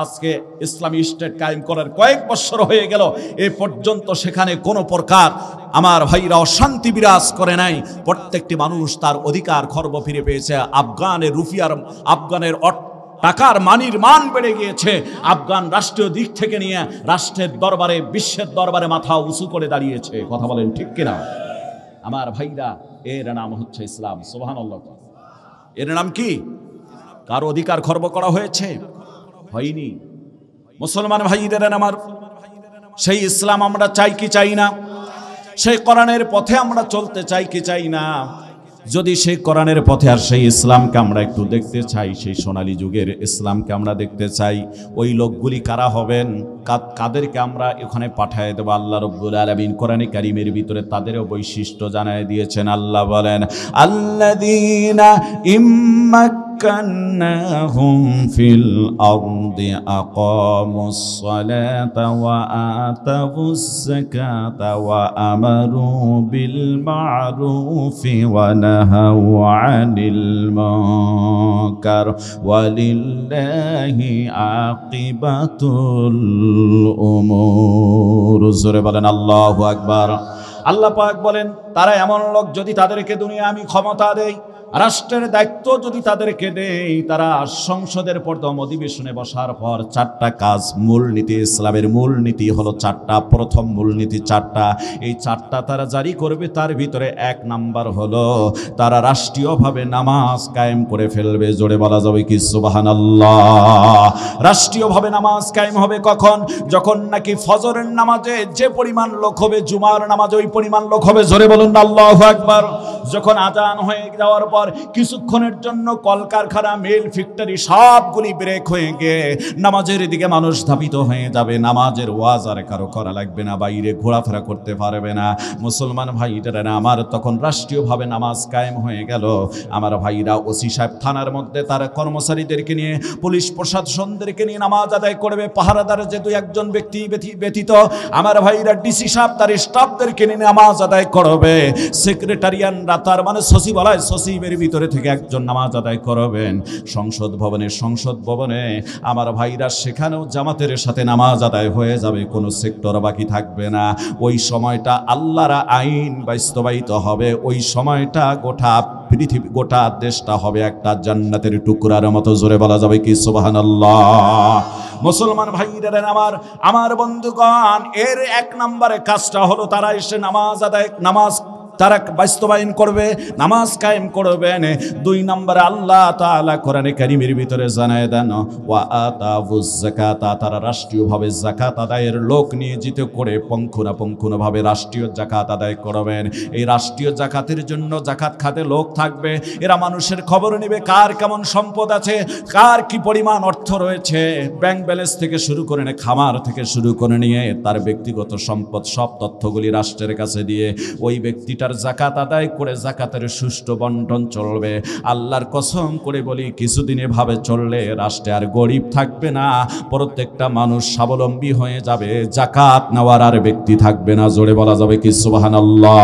আজকে ইসলামী স্টেট কায়েম করার কয়েক বছর হয়ে গেল, এ পর্যন্ত সেখানে কোনো প্রকার আমার ভাইরা অশান্তি বিরাজ করে নাই। প্রত্যেকটি মানুষ তার অধিকার খর্ব ফিরে পেয়েছে। আফগানের রুপিয়ার, আফগানের টাকার মানির মান বেড়ে গিয়েছে। আফগান রাষ্ট্রীয় দিক থেকে নিয়ে রাষ্ট্রের দরবারে, বিশ্বের দরবারে মাথা উঁচু করে দাঁড়িয়েছে। কথা বলেন ঠিক কিনা আমার ভাইরা? এর নাম হচ্ছে ইসলাম। সুবহানাল্লাহ। এর নাম কি? কার অধিকার খর্ব করা হয়েছে? হয়নি। মুসলমান ভাইদের আমার, সেই ইসলাম আমরা চাই কি চাই না? সেই কোরআনের পথে আমরা চলতে চাই কি চাই না? যদি সেই কোরআনের পথে আর সেই ইসলামকে আমরা একটু দেখতে চাই, সেই সোনালী যুগের ইসলামকে আমরা দেখতে চাই, ওই লোকগুলি কারা হবেন, কাদেরকে আমরা এখানে পাঠিয়ে দেব? আল্লাহ রাব্বুল আলামিন কোরআনে কারীমের ভিতরে তাদেরও বৈশিষ্ট্য জানায় দিয়েছেন। আল্লাহ বলেন, আল্লাযীনা মাক্কান্নাহুম ফিল আরদি আকামুস সালাতা ওয়া আতাবুস যাকাতা ওয়া আমারু বিল মা'রুফি ওয়া নাহাউ আনিল মুনকার ওয়ালিল্লাহি আকিবাতুল উমুর। জোরে বলেন আল্লাহু আকবার। আল্লাহ পাক বলেন, তারা এমন লোক যদি তাদেরকে দুনিয়া আমি ক্ষমতা দেই, রাষ্ট্রের দায়িত্ব যদি তাদেরকে দেই, তারা সংসদের প্রথম অধিবেশনে বসার পর 4টা কাজ, মূলনীতি, ইসলামের মূলনীতি হলো 4টা। প্রথম মূলনীতি 4টা, এই 4টা তারা জারি করবে। তার ভিতরে 1 নাম্বার হলো তারা রাষ্ট্রীয়ভাবে নামাজ কায়েম করে ফেলবে। জোরে বলা যাবে কি সুবহানাল্লাহ? রাষ্ট্রীয়ভাবে নামাজ কায়েম হবে কখন? যখন নাকি ফজরের নামাজে যে পরিমাণ লোক হবে, জুমার নামাজে ওই পরিমাণ লোক হবে। জোরে বলুন আল্লাহু আকবার। যখন আজান হয়ে যাওয়ার পর কিছুক্ষণের জন্য কলকারখানা, মিল, ফ্যাক্টরি সবগুলি ব্রেক হয়ে গিয়ে নামাজের দিকে মানুষ ধাবিত হয়ে যাবে। নামাজের ওয়াজ আর কারো করা লাগবে না, বাইরে ঘোরাফেরা করতে পারবে না। মুসলমান ভাইরা আমার তখন রাষ্ট্রীয়ভাবে নামাজ কায়েম হয়ে গেল। আমার ভাইরা ওসি সাহেব থানার মধ্যে তার কর্মচারীদেরকে নিয়ে, পুলিশ প্রশাসনদেরকে নিয়ে নামাজ আদায় করবে। পাহারাদার যে 2-1 ব্যক্তি ব্যতীত আমার ভাইরা ডিসি সাহেব তার স্টাফদেরকে নিয়ে নামাজ আদায় করবে। সেক্রেটারিয়ানরা, তার মানে সচিবালয়, সচিবের ভিতরে থেকে একজন নামাজ আদায় করবেন। সংসদ ভবনে আমার ভাইরা সেখানেও জামাতের সাথে নামাজ আদায় হয়ে যাবে, কোনো সেক্টর বাকি থাকবে না। ওই সময়টা আল্লাহর আইন বাস্তবায়িত হবে। ওই সময়টা গোটা পৃথিবী, গোটা দেশটা হবে একটা জান্নাতের টুকরার মতো। জোরে বলা যাবে কি সুবহানাল্লাহ? মুসলমান ভাইরা আমার বন্ধুগণ, এর 1 নম্বরে কাজটা হলো তারা এসে নামাজ তারা বাস্তবায়ন করবে, নামাজ কায়েম করবেন। 2 নম্বরে আল্লাহ তাআলা কোরআনে কারীমের ভিতরে জানায় দেন, ওয়া আতাবুজ যাকাতা, তারা রাষ্ট্রীয়ভাবে যাকাত আদায়ের লোক নিয়োজিত করে পঙ্খুনাভাবে রাষ্ট্রীয় যাকাত আদায় করবেন। এই রাষ্ট্রীয় যাকাতের জন্য যাকাত খাতে লোক থাকবে। এরা মানুষের খবর নেবে, কার কেমন সম্পদ আছে, কার কি পরিমাণ অর্থ রয়েছে, ব্যাংক ব্যালেন্স থেকে শুরু করে নিয়ে, খামার থেকে শুরু করে নিয়ে তার ব্যক্তিগত সম্পদ, সব তথ্যগুলি রাষ্ট্রের কাছে দিয়ে ওই ব্যক্তিটা যাকাত আদায় করে যাকাতের সুষ্ঠু বন্টন চলবে। আল্লাহর কসম করে বলি, কিছুদিন এভাবে চললে রাষ্ট্রে আর গরিব থাকবে না, প্রত্যেকটা মানুষ স্বাবলম্বী হয়ে যাবে, যাকাত নেওয়ার আর ব্যক্তি থাকবে না। জোরে বলা যাবে কি সুবহানাল্লাহ?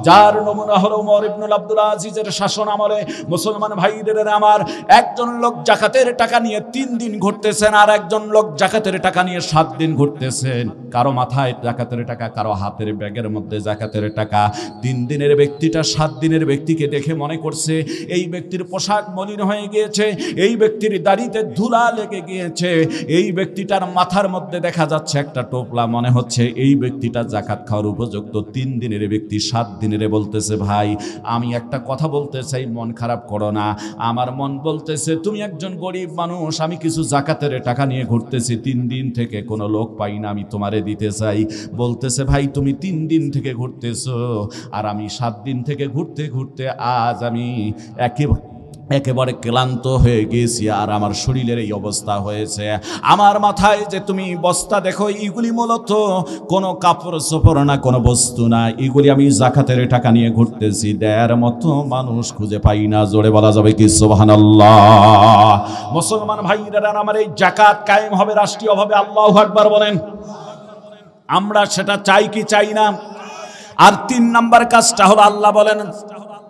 যার নমুনা হলো ওমর ইবনুল আব্দুল আজিজের শাসন আমলে। মুসলমান ভাইদের আমার, একজন লোক যাকাতের টাকা নিয়ে 3 দিন ঘুরতেছেন, আর একজন লোক যাকাতের টাকা নিয়ে 7 দিন ঘুরতেছেন। কারো মাথায় যাকাতের টাকা, কারো হাতের ব্যাগের মধ্যে যাকাতের টাকা। 3 দিনের ব্যক্তিটা 7 দিনের ব্যক্তিকে দেখে মনে করছে এই ব্যক্তির পোশাক মলিন হয়ে গিয়েছে, এই ব্যক্তির দাড়িতে ধুলা লেগে গিয়েছে, এই ব্যক্তিটার মাথার মধ্যে দেখা যাচ্ছে একটা টোপলা, মনে হচ্ছে এই ব্যক্তিটা যাকাত খাওয়ার উপযুক্ত। 3 দিনের ব্যক্তি 7 দিনের রে বলতেছে, ভাই আমি একটা কথা বলতে চাই, মন খারাপ করো না। আমার মন বলতেছে তুমি একজন গরিব মানুষ, আমি কিছু জাকাতের টাকা নিয়ে ঘুরতেছি, 3 দিন থেকে কোনো লোক পাই না, আমি তোমারে দিতে চাই। বলতেছে, ভাই তুমি 3 দিন থেকে ঘুরতেছো আর আমি 7 দিন থেকে ঘুরতে ঘুরতে আজ আমি একেবারে ক্লান্ত হয়ে গেছি, আর আমার শরীরের এই অবস্থা হয়েছে। আমার মাথায় যে তুমি বস্তা দেখো, এগুলি মূলত কোনো কাপড় চোপড় না, কোনো বস্তু না, এগুলি আমি জাকাতের টাকা নিয়ে ঘুরতেছি, দেয়ার মতো মানুষ খুঁজে পাই না। জোরে বলা যাবে কি সুবহানাল্লাহ? মুসলমান ভাইরা আমার, এই জাকাত কায়েম হবে রাষ্ট্রীয়ভাবে, আল্লাহু আকবার বলেন। আমরা সেটা চাই কি চাই না? আর 3 নাম্বার কাজটা হলো,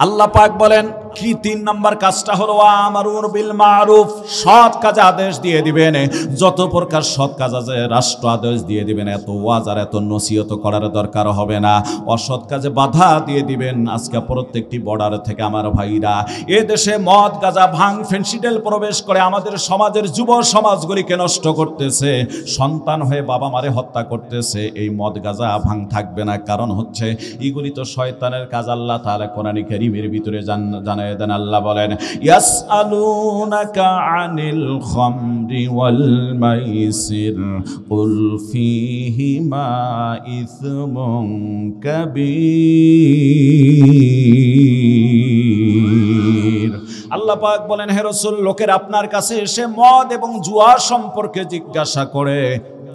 আল্লাহ পাক বলেন কি 3 নাম্বার কাজটা হলো, আমারুন বিল মারুফ, সৎ কাজে আদেশ দিয়ে দিবেন। যত প্রকার সৎ কাজ আছে রাষ্ট্র আদেশ দিয়ে দিবেন, এত ওয়াজ আর এত নসিহত করার দরকার হবে না। অসৎ কাজে বাধা দিয়ে দিবেন। আজকে প্রত্যেকটি বর্ডার থেকে আমার ভাইরা এ দেশে মদ, গাঁজা, ভাং, ফেন্সিডেল প্রবেশ করে আমাদের সমাজের যুব সমাজগুলিকে নষ্ট করতেছে, সন্তান হয়ে বাবা মারে হত্যা করতেছে। এই মদ, গাঁজা, ভাং থাকবে না, কারণ হচ্ছে এগুলি তো শয়তানের কাজ। আল্লাহ তাআলা কোরআনে কারীমের ভিতরে জানায় দেন, আল্লাহ বলেন, ইয়াসআলুনাকা আনিল খামরি ওয়াল মাইসির কুল ফীহিমা ইসমুন কাবীর। আল্লাহ পাক বলেন, হে রাসূল, লোকের আপনার কাছে এসে মদ এবং জুয়া সম্পর্কে জিজ্ঞাসা করে,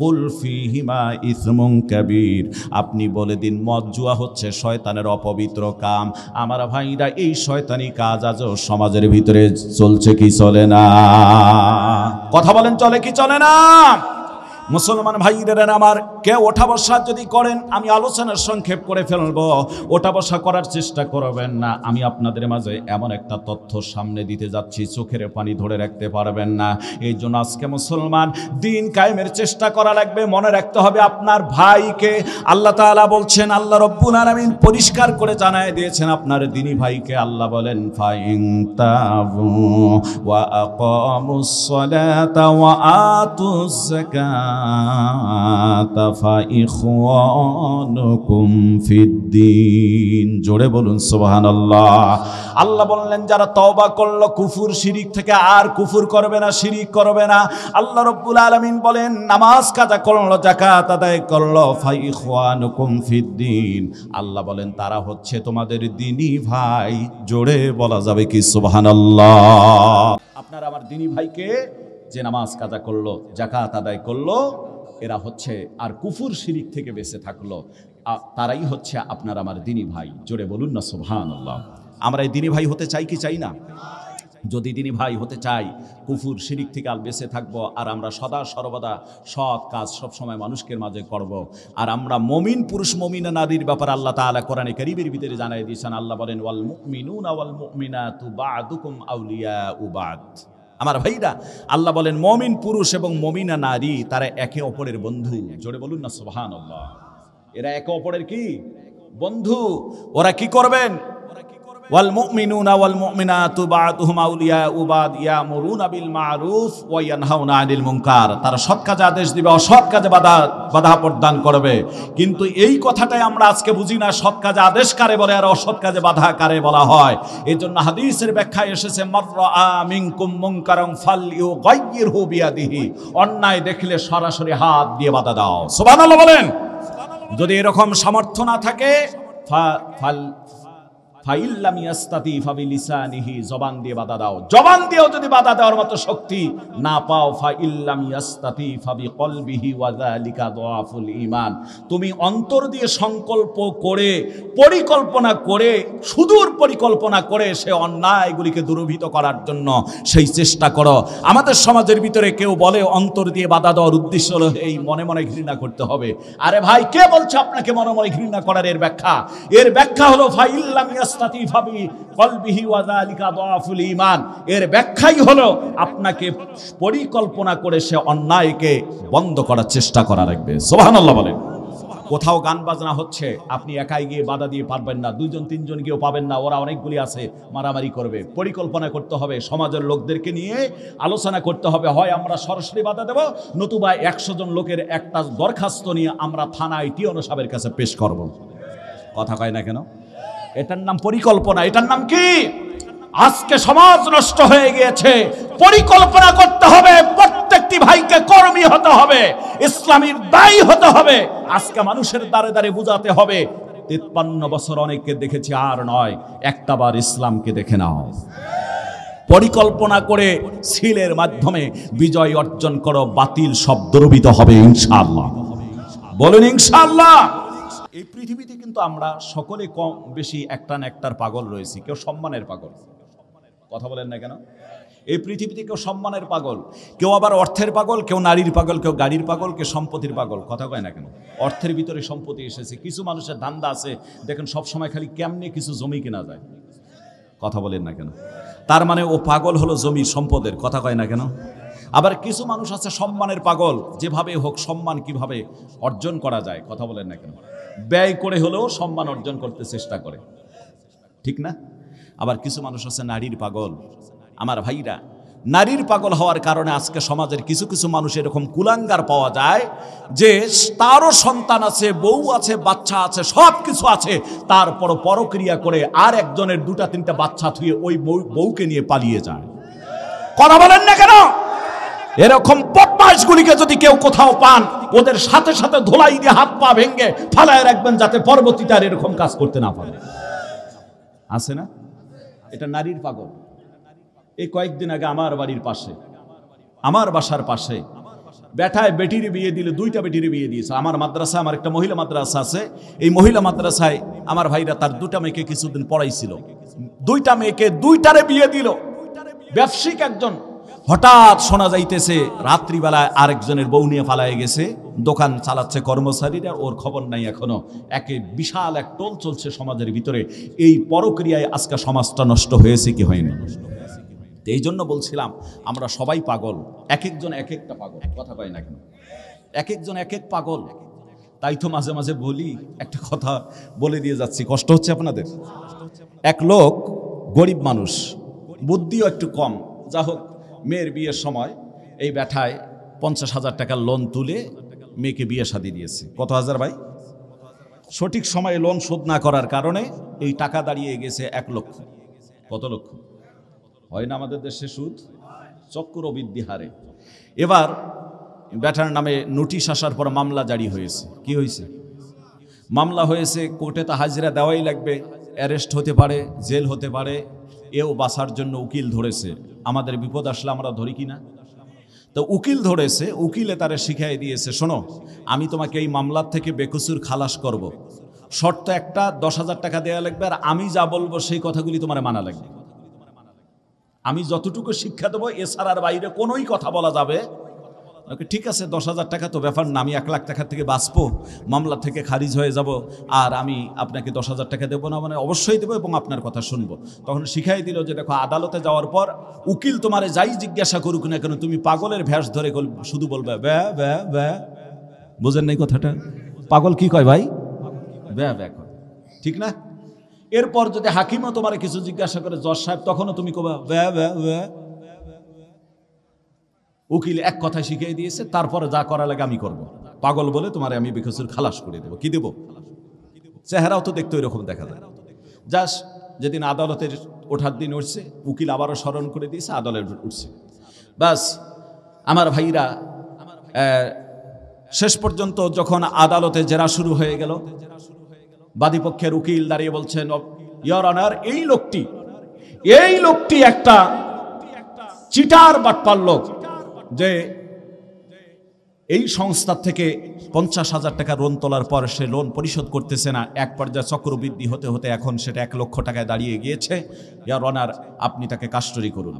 কুল ফীহিমা ইসমুন কাবীর, আপনি বলে দিন মদ জুয়া হচ্ছে শয়তানের অপবিত্র কাম। আমার ভাইরা, এই শয়তানি কাজ আজও সমাজের ভিতরে চলছে কি চলে না? কথা বলেন, চলে কি চলে না? মুসলমান ভাইরা আমার, কেউ ওঠা বসা যদি করেন, আমি আলোচনার সংক্ষেপ করে ফেলবো, ওঠা বসা করার চেষ্টা করবেন না। আমি আপনাদের মাঝে এমন একটা তথ্য সামনে দিতে যাচ্ছি, চোখের পানি ধরে রাখতে পারবেন না। এই জন্য আজকে মুসলমান দিন কায়েমের চেষ্টা করা লাগবে। মনে রাখতে হবে আপনার ভাইকে আল্লাহ তাআলা বলছেন, আল্লাহ রব্বুল আলামিন পরিষ্কার করে জানায় দিয়েছেন আপনার দিনী ভাইকে। আল্লাহ বলেন, ফাইন তাবু ওয়া আকামুস সালাতা ওয়া আতুজ যাকাত জোরে বলুন সুবহানাল্লাহ। আল্লাহ বললেন, যারা তওবা করলো কুফর শিরিক থেকে, আর কুফর করবে না, শিরিক করবে না। আল্লাহ রাব্বুল আলামিন বলেন, নামাজ কাজা করলো, যাকাত আদায় করলো, ফাইখওয়ানুকুম ফিদ্দিন, আল্লাহ বলেন তারা হচ্ছে তোমাদের দ্বীনি ভাই। জোরে বলা যাবে কি সুবহানাল্লাহ? আপনার আমার দ্বীনি ভাইকে যে নামাজ কাজা করলো, যাকাত আদায় করলো, এরা হচ্ছে আর কুফর শিরিক থেকে বেঁচে থাকলো, তারাই হচ্ছে আপনার আমার দ্বীনি ভাই। জোরে বলুন না সুবহানাল্লাহ। আমরা এই দ্বীনি ভাই হতে চাই কি চাই না? যদি দ্বীনি ভাই হতে চাই, কুফর শিরিক থেকে আর বেঁচে থাকবো, আর আমরা সদা সর্বদা সৎ কাজ সবসময় মানুষের মাঝে করব। আর আমরা মমিন পুরুষ, মমিনা নারীর ব্যাপারে আল্লাহ তাআলা কোরআনে কারীমের ভিতরে জানাই দিয়েছেন। আল্লাহ বলেন, ওয়াল মুমিনুনা ওয়াল মুমিনাতু বা'দুকুম আউলিয়াউ বা'দ। আমার ভাইরা, আল্লাহ বলেন মমিন পুরুষ এবং মমিনা নারী তারা একে অপরের বন্ধু। জোরে বলুন না সুবহানাল্লাহ। এরা একে অপরের কি বন্ধু। ওরা কি করবেন? ওয়াল মুমিনুনা ওয়াল মুমিনাতু বা'দুহুম আউলিয়াউ বা'দ ইয়ামুরুনা বিল মা'রুফ ওয়া ইয়ানহাউনা আনিল মুনকার। তারা সৎ কাজে আদেশ দিবে, অসৎ কাজে বাধা প্রদান করবে। কিন্তু এই কথাটাই আমরা আজকে বুঝি না, সৎ কাজে আদেশ কারে বলে আর অসৎ কাজে বাধা কারে বলা হয়। এজন্য হাদিসের ব্যাখ্যায় এসেছে, মাররা মিনকুম মুনকারান ফালইউগাইয়িরহু বিয়াদিহি, অন্যায় দেখলে সরাসরি হাত দিয়ে বাধা দাও। সুবহানাল্লাহ বলেন। যদি এরকম সামর্থ্য না থাকে, ফাইল্লাম ইয়াস্তাতি ফাবিলিসানিহি, জবান দিয়ে বাধা দাও। জবান দিয়েও যদি বাধা দেওয়ার মতো শক্তি না পাও, ফাইল্লাম ইয়াস্তাতি ফাবিকলবিহি ওয়া যালিকা দুআফুল ঈমান, তুমি অন্তর দিয়ে সংকল্প করে, পরিকল্পনা করে, সুদূর পরিকল্পনা করে সে অন্যায়গুলিকে দূরীভূত করার জন্য সেই চেষ্টা করো। আমাদের সমাজের ভিতরে কেউ বলে অন্তর দিয়ে বাধা দেওয়ার উদ্দেশ্য হলো এই মনে মনে ঘৃণা করতে হবে। আরে ভাই, কে বলছে আপনাকে মনে মনে ঘৃণা করার? এর ব্যাখ্যা হলো ফাইল্লাম এর ব্যাখ্যাই হলো আপনাকে পরিকল্পনা করে সে অন্যায়কে বন্ধ করার চেষ্টা করা রাখবে। সুবহানাল্লাহ বলেন। কোথাও গান বাজনা হচ্ছে, আপনি একাই গিয়ে বাধা দিয়ে পারবেন না, 2জন 3জন গিয়েও পাবেন না, ওরা অনেকগুলি আছে মারামারি করবে। পরিকল্পনা করতে হবে, সমাজের লোকদেরকে নিয়ে আলোচনা করতে হবে। হয় আমরা সরাসরি বাধা দেব, নতুবা 100 জন লোকের একটা দরখাস্ত নিয়ে আমরা থানায় টিওনো সাহেবের কাছে পেশ করব। কথা কয় না কেন? এটার নাম পরিকল্পনা। এটার নাম কি? আজকে সমাজ নষ্ট হয়ে গিয়েছে। পরিকল্পনা করতে হবে, প্রত্যেকটি ভাইকে কর্মী হতে হবে, ইসলামীর দায়ী হতে হবে। আজকে মানুষের দ্বারে দ্বারে বুঝাতে হবে 53 বছর অনেককে দেখেছি, আর নয়, একটাবার ইসলামকে দেখে নাও। পরিকল্পনা করে সিলের মাধ্যমে বিজয় অর্জন করো, বাতিল সব দ্রবিত হবে ইনশাআল্লাহ। বলুন ইনশাআল্লাহ। এই পৃথিবীতে কিন্তু আমরা সকলে কম বেশি একটা না একটার পাগল রয়েছি। কেউ সম্মানের পাগল, কথা বলেন না কেন? এই পৃথিবীতে কেউ সম্মানের পাগল, কেউ আবার অর্থের পাগল, কেউ নারীর পাগল, কেউ গাড়ির পাগল, কেউ সম্পত্তির পাগল। কথা কয় না কেন? অর্থের ভিতরে সম্পত্তি এসেছে। কিছু মানুষের ধান্দা আছে, দেখেন সবসময় খালি কেমনে কিছু জমি কেনা যায়। কথা বলেন না কেন? তার মানে ও পাগল হলো জমি সম্পদের। কথা কয় না কেন? আবার কিছু মানুষ আছে সম্মানের পাগল, যেভাবে হোক সম্মান কিভাবে অর্জন করা যায়। কথা বলেন না কেন? ব্যয় করে হলেও সম্মান অর্জন করতে চেষ্টা করে, ঠিক না? আবার কিছু মানুষ আছে নারীর পাগল। আমার ভাইরা, নারীর পাগল হওয়ার কারণে আজকে সমাজের কিছু কিছু মানুষ এরকম কুলাঙ্গার পাওয়া যায় যে তারও সন্তান আছে, বউ আছে, বাচ্চা আছে, সব কিছু আছে, তারপরও পরক্রিয়া করে আর একজনের 2-3টা বাচ্চা থুয়ে ওই বউকে নিয়ে পালিয়ে যায়। কথা বলেন না কেন? এরকম বদমাশগুলিকে যদি কেউ কোথাও পান, ওদের সাথে সাথে ধোলাই দিয়ে হাত পা ভেঙে ফালায় রাখবেন, যাতে পরবর্তীতে আর এরকম কাজ করতে না পারে। আছে না? এটা নারীর পাগল। এই কয়েকদিন আগে আমার বাড়ির পাশে, আমার বাসার পাশে বেটায় বেটির বিয়ে দিলে, 2টা বেটির বিয়ে দিয়েছে। আমার মাদ্রাসা, আমার একটা মহিলা মাদ্রাসা আছে, এই মহিলা মাদ্রাসায় আমার ভাইরা তার 2টা মেয়েকে কিছুদিন পড়াইছিল। 2টা মেয়েকে 2টারে বিয়ে দিল। ব্যবসায়িক একজন, হঠাৎ শোনা যাইতেছে রাত্রিবেলায় আরেকজনের বউ নিয়ে পালায়ে গেছে, দোকান চালাচ্ছে কর্মচারীরা, ওর খবর নাই এখনো। একে বিশাল এক টোল চলছে সমাজের ভিতরে। এই পরক্রিয়ায় আজকে সমাজটা নষ্ট হয়েছে কি হয়নি? এই জন্য বলছিলাম আমরা সবাই পাগল, এক একজন এক একটা পাগল। কথা কয় না কেন? এক একজন এক এক পাগল। তাই তো মাঝে মাঝে বলি, একটা কথা বলে দিয়ে যাচ্ছি, কষ্ট হচ্ছে আপনাদের। এক লোক গরিব মানুষ, বুদ্ধিও একটু কম, যা হোক, মেয়ের বিয়ের সময় এই ব্যাটায় 50,000 টাকার লোন তুলে মেয়েকে বিয়ে শাদী দিয়েছে। কত হাজার ভাই? সঠিক সময়ে লোন শোধ না করার কারণে এই টাকা দাঁড়িয়ে গেছে 1 লক্ষ। কত লক্ষ হয় না আমাদের দেশে সুদ? চক্রবৃদ্ধি হারে। এবার ব্যাটার নামে নোটিশ আসার পর মামলা জারি হয়েছে। কি হয়েছে? মামলা হয়েছে, কোর্টে তো হাজিরা দেওয়াই লাগবে, অ্যারেস্ট হতে পারে, জেল হতে পারে। এও বাঁচার জন্য উকিল ধরেছে। আমাদের বিপদ আসলে আমরা ধরি কি না? তো উকিল ধরেছে, উকিলে তারে শিখাই দিয়েছে, শোনো, আমি তোমাকে এই মামলার থেকে বেকসুর খালাস করব। শর্ত একটা, 10,000 টাকা দেওয়া লাগবে, আর আমি যা বলবো সেই কথাগুলি তোমার মানা লাগবে। আমি যতটুকু শিক্ষা দেবো এছাড়ার বাইরে কোনোই কথা বলা যাবে। ঠিক আছে, 10,000 টাকা তো ব্যাপার না, আমি 1 লাখ টাকার থেকে বাঁচবো, মামলা থেকে খারিজ হয়ে যাব, আর আমি আপনাকে 10,000 টাকা দেবো না? মানে অবশ্যই দেবো এবং আপনার কথা শুনবো। তখন শিখাই দিল যে দেখো, আদালতে যাওয়ার পর উকিল তোমারে যাই জিজ্ঞাসা করুক না কেন, তুমি পাগলের ভ্যাস ধরে শুধু বলবে ব্যা ব্যা ব্যা। বুঝেন নাই কথাটা? পাগল কি কয় ভাই? ব্যা ব্যা কয়, ঠিক না? এরপর যদি হাকিমও তোমার কিছু জিজ্ঞাসা করে, জজ সাহেব, তখনও তুমি কবা ব্যা ব্যা ব্যা। উকিল এক কথা শিখিয়ে দিয়েছে, তারপরে যা করা লাগে আমি করব। পাগল বলে তোমারে আমি বেকসুর খালাস করে দেবো। কি দেব? চেহারাও তো দেখতে ওইরকম দেখা যায়। জাস্ট যেদিন আদালতের ওঠার দিন উঠছে, উকিল আবারও স্মরণ করে দিয়েছে, আদালতে উঠছে। বাস আমার ভাইরা, শেষ পর্যন্ত যখন আদালতে জেরা শুরু হয়ে গেল, বাদীপক্ষের উকিল দাঁড়িয়ে বলছেন, ইয়র অনার, এই লোকটি একটা চিটার বাটপার লোক, যে এই সংস্থা থেকে 50,000 টাকা লোন তোলার পর সে লোন পরিশোধ করতেছে না। এক পর্যায়ে চক্রবৃদ্ধি হতে হতে এখন সেটা 1 লক্ষ টাকায় দাঁড়িয়ে গিয়েছে। ইয়র অনার, আপনি তাকে কাস্টডি করুন।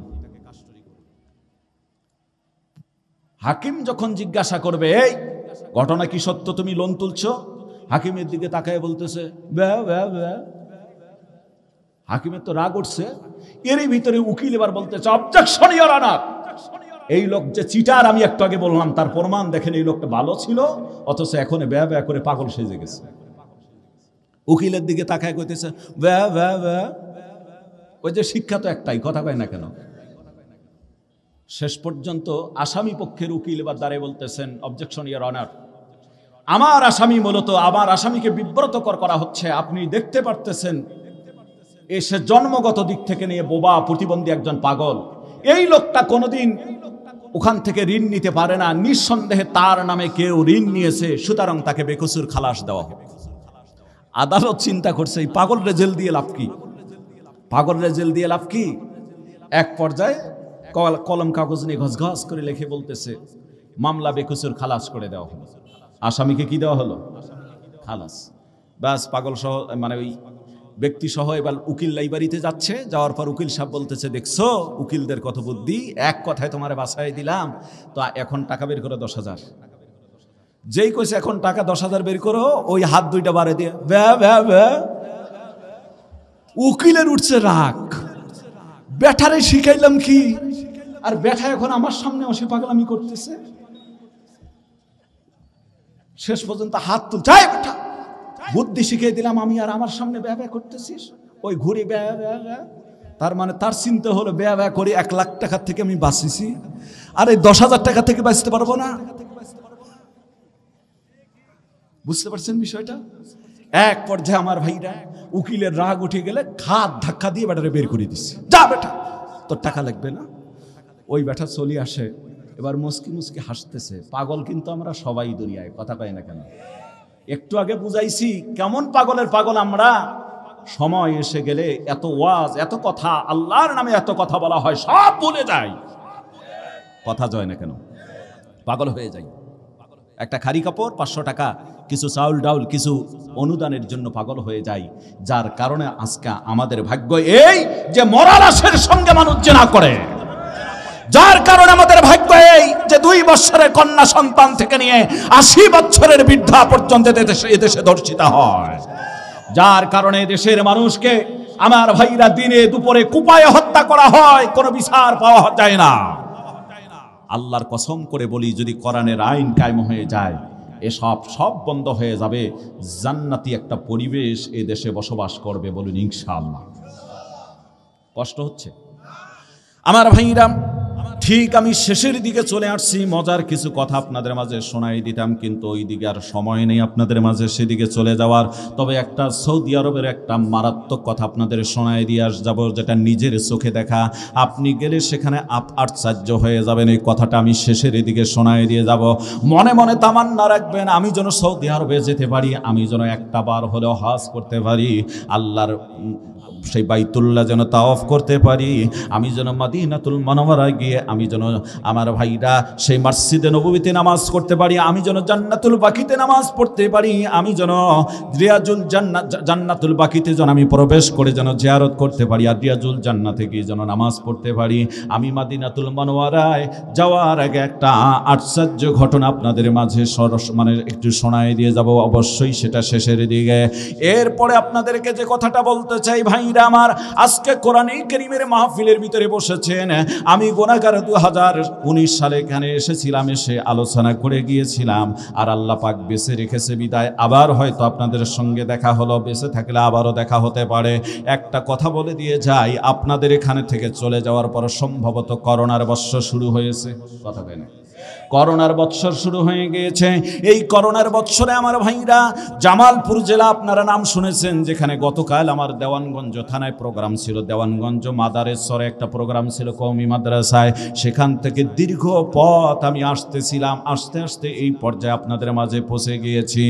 হাকিম যখন জিজ্ঞাসা করবে, এই ঘটনা কি সত্য, তুমি লোন তুলছো? হাকিমের দিকে তাকায় বলতেছে ব্যা ব্যা ব্যা। হাকিমের তো রাগ উঠছে। এরই ভিতরে উকিল এবার বলতেছে, অবজেকশন ইয়র অনার, এই লোক যে চিটার আমি একটু আগে বললাম, তার প্রমাণ দেখেন, এই লোকটা ভালো ছিল, অথচ এখন ব্যা ব্যা করে পাগল সেজে গেছে। উকিলের দিকে তাকায় কইতেছে ব্যা ব্যা ব্যা। ওই যে শিক্ষা তো একটাই, কথা কয় না কেন? শেষ পর্যন্ত আসামি পক্ষের উকিল এবার দাঁড়িয়ে বলতেছেন, অবজেকশন ইয়র অনার, আমার আসামি মূলত আমার আসামিকে বিব্রতকর করা হচ্ছে। আপনি দেখতে পারতেছেন এসে জন্মগত দিক থেকে নিয়ে বোবা, প্রতিবন্ধী একজন পাগল। এই লোকটা কোনোদিন ওখান থেকে ঋণ নিতে পারে না, নিঃসন্দেহে তার নামে কেউ ঋণ নিয়েছে, সুতরাং তাকে বেকসুর খালাস দেওয়া হবে। আদালত চিন্তা করছে এই পাগলরে জেল দিয়ে লাভ কি, পাগলরে জেল দিয়ে লাভ কি। এক পর্যায়ে কলম কাগজ নিয়ে ঘসঘস করে লিখে বলতেছে মামলা বেকসুর খালাস করে দেওয়া হলো। আসামিকে কি দেওয়া হলো? খালাস। ব্যাস, পাগল সহ মানে ওই ব্যক্তি সহ এবার উকিল লাইব্রেরিতে যাচ্ছে। যাওয়ার পর উকিল সাহেব বলতেছে, দেখছো উকিলদের কত বুদ্ধি, এক কথায় তোমারে বাঁচাই দিলাম, তো এখন টাকা বের করো 10,000। যেই কইছে এখন টাকা 10,000 বের করো, ওই হাত দুইটা বাড়ে দিয়ে ব্যা ব্যা ব্যা। উকিলের উঠছে রাগ, ব্যাটারে শিখাইলাম কি, আর ব্যাটা এখন আমার সামনে বসে পাগলামি করতেছে। শেষ পর্যন্ত হাত তুলছে, বুদ্ধি শিখিয়ে দিলাম আমি, আর আমার সামনে ব্যা ব্যা করতেছিস, ওই ঘুরে ব্যা ব্যা ব্যা। তার মানে তার চিন্তা হলো ব্যা ব্যা করে 1 লাখ টাকার থেকে আমি বাঁচিছি, আর এই 10,000 টাকা থেকে বাঁচতে পারবো না। বুঝতে পারছেন বিষয়টা? এক পর্যায়ে আমার ভাইরা উকিলের রাগ উঠে গেলে ঘাত ধাক্কা দিয়ে ব্যাটারে বের করে দিচ্ছে, যা বেটা তোর টাকা লাগবে না। ওই ব্যাটা চলে আসে, এবার মুস্কি মুস্কি হাসতেছে। পাগল কিন্তু আমরা সবাই দুনিয়ায়, কথা কয় না কেন? একটু আগে বুঝাইছি কেমন পাগলের পাগল আমরা। সময় এসে গেলে এত ওয়াজ, এত কথা, আল্লাহর নামে এত কথা বলা হয়, সব ভুলে যায়। কথা জয় না কেন? পাগল হয়ে যাই। একটা খালি কাপড়, 500 টাকা, কিছু চাউল ডাউল, কিছু অনুদানের জন্য পাগল হয়ে যায়। যার কারণে আজকে আমাদের ভাগ্য এই যে মরা লাশের সঙ্গে মানুষ জেনা করে। যার কারণে আমাদের ভাগ্য এই যে 2 বছরের কন্যা সন্তান থেকে নিয়ে 80 বছরের বৃদ্ধা পর্যন্ত এদেশে ধর্ষিত হয়। যার কারণে দেশের মানুষকে আমার ভাইরা দিনে দুপুরে কুপায়ে হত্যা করা হয়, কোনো বিচার পাওয়া যায় না। আল্লাহর কসম করে বলি, যদি কোরআনের আইন কায়েম হয়ে যায়, এসব সব বন্ধ হয়ে যাবে। জান্নাতি একটা পরিবেশ এই দেশে বসবাস করবে, বলুন ইনশাআল্লাহ। কষ্ট হচ্ছে আমার ভাইরা? ঠিক আমি শেষের দিকে চলে আসছি। মজার কিছু কথা আপনাদের মাঝে শোনাই দিতাম, কিন্তু ওই দিকে আর সময় নেই আপনাদের মাঝে সেদিকে চলে যাওয়ার। তবে একটা সৌদি আরবের একটা মারাত্মক কথা আপনাদের শোনাই দিয়ে যাব, যেটা নিজের চোখে দেখা। আপনি গেলে সেখানে আশ্চর্য হয়ে যাবেন। এই কথাটা আমি শেষের দিকে শোনাই দিয়ে যাব। মনে মনে তামান্না রাখবেন, আমি যেন সৌদি আরবে যেতে পারি, আমি যেন একটা বার হলেও হজ করতে পারি, আল্লাহর সেই বাইতুল্লাহ যেন তাওয়াফ করতে পারি, আমি যেন মদিনাতুল মুনাওয়ারায় গিয়ে আমি যেন আমার ভাইরা সেই মসজিদে নববীতে নামাজ করতে পারি, আমি যেন জান্নাতুল বাকিতে নামাজ পড়তে পারি, আমি যেন রিয়াজুল জান্নাতুল বাকিতে যেন আমি প্রবেশ করে যেন জিয়ারত করতে পারি, আর রিয়াজুল জান্নাতে গিয়ে যেন নামাজ পড়তে পারি। আমি মদিনাতুল মুনাওয়ারায় যাওয়ার আগে একটা আশ্চর্য ঘটনা আপনাদের মাঝে মানে একটু শোনায় দিয়ে যাব, অবশ্যই সেটা শেষের দিকে। এরপরে আপনাদেরকে যে কথাটা বলতে চাই ভাই আমার, আজকে কোরআনে কারীমের মাহফিলের ভিতরে বসেছেন। আমি গুনাহগার 2019 সালে এখানে এসেছিলাম, এসে আলোচনা করে গিয়েছিলাম, আর আল্লাহ পাক বেঁচে রেখেছে বিদায় আবার হয়তো আপনাদের সঙ্গে দেখা হলো, বেঁচে থাকলে আবারও দেখা হতে পারে। একটা কথা বলে দিয়ে যাই, আপনাদের এখানে থেকে চলে যাওয়ার পর সম্ভবত করোনার বৎসর শুরু হয়েছে। কথা বলেন, করোনার বৎসর শুরু হয়ে গিয়েছে। এই করোনার বৎসরে আমার ভাইরা জামালপুর জেলা আপনারা নাম শুনেছেন, যেখানে গতকাল আমার দেওয়ানগঞ্জ থানায় প্রোগ্রাম ছিল, দেওয়ানগঞ্জ মাদারেশ্বরে একটা প্রোগ্রাম ছিল কওমি মাদ্রাসায়। সেখান থেকে দীর্ঘ পথ আমি আসতেছিলাম, আস্তে আস্তে এই পর্যায়ে আপনাদের মাঝে পৌঁছে গিয়েছি।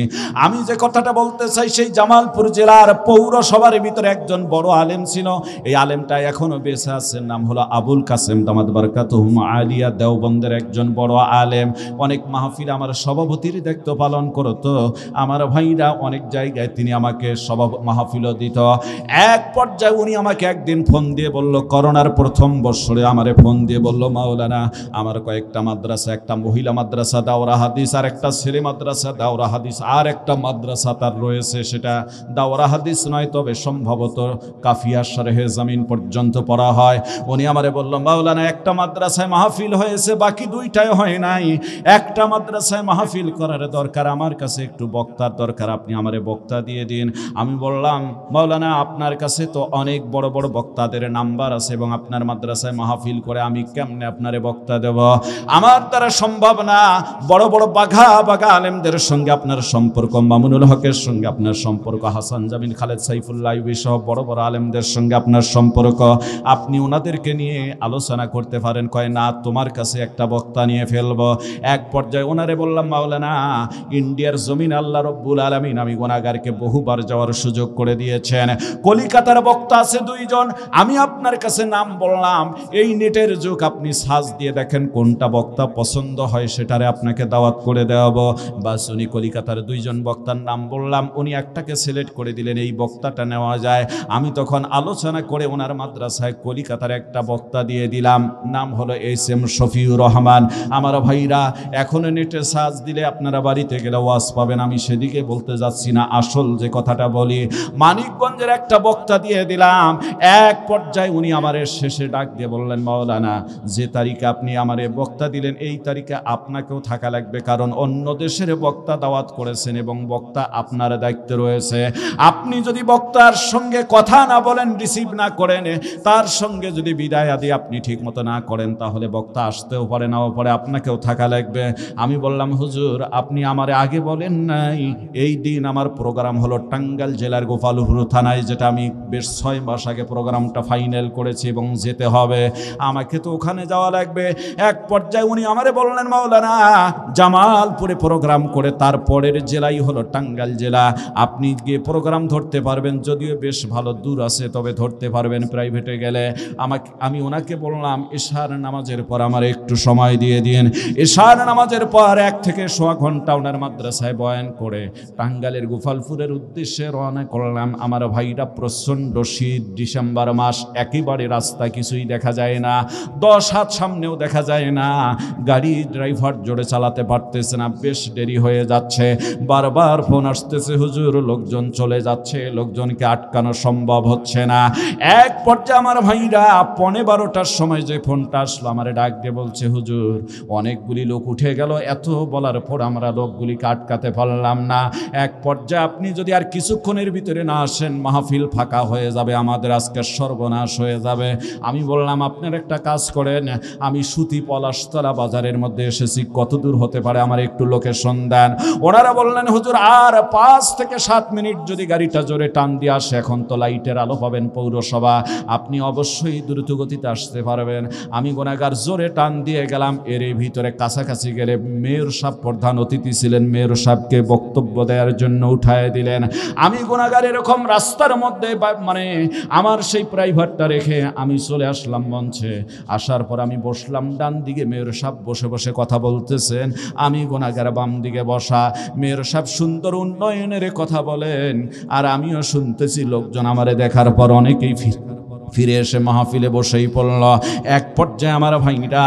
আমি যে কথাটা বলতে চাই, সেই জামালপুর জেলার পৌরসভার ভিতরে একজন বড় আলেম ছিল। এই আলেমটা এখনো বেঁচে আছেন, নাম হলো আবুল কাসেম দামাত বারাকাতুহুম আলিয়া, দেওবন্দের একজন বড় আলেম। অনেক মাহফিল আমার সভাপতির দায়িত্ব পালন করতো। আমার ভাইরা অনেক জায়গায় তিনি আমাকে মাহফিলও দিত। এক পর্যায়ে উনি আমাকে একদিন ফোন দিয়ে বলল, করোনার প্রথম বছরে আমারে ফোন দিয়ে বলল, মাওলানা আমার কয়েকটা মাদ্রাসা, একটা মহিলা মাদ্রাসা দাওরা হাদিস, আর একটা ছেলে মাদ্রাসা দাওরা হাদিস, আর একটা মাদ্রাসা তার রয়েছে, সেটা দাওরা হাদিস নয়, তবে সম্ভবত কাফিয়া শরহে জামিন পর্যন্ত পড়া হয়। উনি আমারে বলল, মাওলানা একটা মাদ্রাসায় মাহফিল হয়েছে, বাকি 2টায় হয় সময় নাই, একটা মাদ্রাসায় মাহফিল করার দরকার, আমার কাছে একটু বক্তার দরকার, আপনি আমারে বক্তা দিয়ে দিন। আমি বললাম মাওলানা আপনার কাছে তো অনেক বড় বড় বক্তাদের নাম্বার আছে এবং আপনার মাদ্রাসায় মাহফিল করে আমি কেমনে আপনারে বক্তা দেব, আমার দ্বারা সম্ভব না। বড় বড় বাঘা বাঘা আলেমদের সঙ্গে আপনার সম্পর্ক, মামুনুল হকের সঙ্গে আপনার সম্পর্ক, হাসান জামিল, খালেদ সাইফুল্লাহ আইয়ুবী সহ বড় বড় আলেমদের সঙ্গে আপনার সম্পর্ক, আপনি ওনাদেরকে নিয়ে আলোচনা করতে পারেন। কয় না, তোমার কাছে একটা বক্তা নিয়ে ফেলবো। এক পর্যায়ে ওনারে বললাম মাওলানা ইন্ডিয়ার জমিন আল্লাহ রব্বুল আলামিন আমি গুনাহগারকে বহুবার যাওয়ার সুযোগ করে দিয়েছেন, কলিকাতার বক্তা আছে 2 জন, আমি আপনার কাছে নাম বললাম, এই নেটের যুগ, আপনি সার্চ দিয়ে দেখেন কোনটা বক্তা পছন্দ হয় সেটারে আপনাকে দাওয়াত করে দেওয়াবো। বাস উনি কলিকাতার 2 জন বক্তার নাম বললাম, উনি একটাকে সিলেক্ট করে দিলেন, এই বক্তাটা নেওয়া যায়। আমি তখন আলোচনা করে ওনার মাদ্রাসায় কলিকাতার একটা বক্তা দিয়ে দিলাম, নাম হলো এস.এম. শফিউর রহমান। আমার ভাইরা এখন নেটে সার্চ দিলে আপনারা বাড়িতে গেলে ওয়াজ পাবেন, আমি সেদিকে বলতে যাচ্ছি না, আসল যে কথাটা বলি। মানিকগঞ্জের একটা বক্তা দিয়ে দিলাম। এক পর্যায়ে উনি আমারে শেষে ডাক দিয়ে বললেন মাওলানা যে তারিখে আপনি আমারে বক্তা দিলেন এই তারিখে আপনাকেও থাকা লাগবে, কারণ অন্য দেশের বক্তা দাওয়াত করেছেন এবং বক্তা আপনার দায়িত্বে রয়েছে। আপনি যদি বক্তার সঙ্গে কথা না বলেন, রিসিভ না করেন, তার সঙ্গে যদি বিদায় আদি আপনি ঠিক মতো না করেন, তাহলে বক্তা আসতেও পারে নাও পারে, আপনাকেও থাকা লাগবে। আমি বললাম হুজুর আপনি আমারে আগে বলেন নাই, এই দিন আমার প্রোগ্রাম হলো টাঙ্গাইল জেলার গোপালপুর থানায়, যেটা আমি বেশ 6 মাস আগে প্রোগ্রামটা ফাইনাল করেছি এবং যেতে হবে, আমাকে তো ওখানে যাওয়া লাগবে। এক পর্যায়ে উনি আমারে বললেন মাওলানা জামালপুরে প্রোগ্রাম করে তারপরের জেলাই হলো টাঙ্গাইল জেলা, আপনি গিয়ে প্রোগ্রাম ধরতে পারবেন, যদিও বেশ ভালো দূর আছে তবে ধরতে পারবেন প্রাইভেটে গেলে। আমি ওনাকে বললাম এশার নামাজের পর আমার একটু সময় দিয়ে দিন। এশার নামাজের পর 1 থেকে 1.5 ঘন্টা ওনার মাদ্রাসায় বয়ান করে টাঙ্গাইলের গোপালপুরের উদ্দেশ্যে রওনা করলাম। আমার ভাইরা প্রচণ্ড শীত, ডিসেম্বর মাস, একেবারে রাস্তা কিছুই দেখা যায় না, 10 হাত সামনেও দেখা যায় না, গাড়ি ড্রাইভার জোরে চালাতে পারতেছে না, বেশ দেরি হয়ে যাচ্ছে, বারবার ফোন আসতেছে হুজুর লোকজন চলে যাচ্ছে, লোকজনকে আটকানো সম্ভব হচ্ছে না। এক পর্যায়ে আমার ভাইরা 12:15টার সময় যে ফোনটা আসলো আমারে ডাক দিয়ে বলছে হুজুর অনেকগুলি লোক উঠে গেল, এত বলার পর আমরা লোকগুলিকে আটকাতে পারলাম না, এক পর্যায়ে আপনি যদি আর কিছুক্ষণের ভিতরে না আসেন মাহফিল ফাঁকা হয়ে যাবে, আমাদের আজকে সর্বনাশ হয়ে যাবে। আমি বললাম আপনার একটা কাজ করেন, আমি সুতি পলাশতলা বাজারের মধ্যে এসেছি, কত দূর হতে পারে আমার একটু লোকেশন দেন। ওনারা বললেন হুজুর আর 5 থেকে 7 মিনিট যদি গাড়িটা জোরে টান দিয়ে আসে, এখন তো লাইটের আলো পাবেন পৌরসভা, আপনি অবশ্যই দ্রুত গতিতে আসতে পারবেন। আমি গুনাহগার জোরে টান দিয়ে গেলাম, এর ভিতরে কাছাকাছি গেলে মেয়র সাহেব প্রধান অতিথি ছিলেন, মেয়র সাহেবকে বক্তব্য দেওয়ার জন্য উঠায় দিলেন। আমি গুনাহগার এরকম রাস্তার মধ্যে মানে আমার সেই প্রাইভেটটা রেখে আমি চলে আসলাম মঞ্চে। আসার পর আমি বসলাম, ডান দিকে মেয়র সাহেব বসে বসে কথা বলতেছেন, আমি গুনাহগার বাম দিকে বসা। মেয়র সাহেব সুন্দর উন্নয়নের কথা বলেন আর আমিও শুনতেছি, লোকজন আমারে দেখার পর অনেকেই ফিরে এসে মাহফিলে বসেই পড়ল। এক পর্যায়ে আমার ভাইরা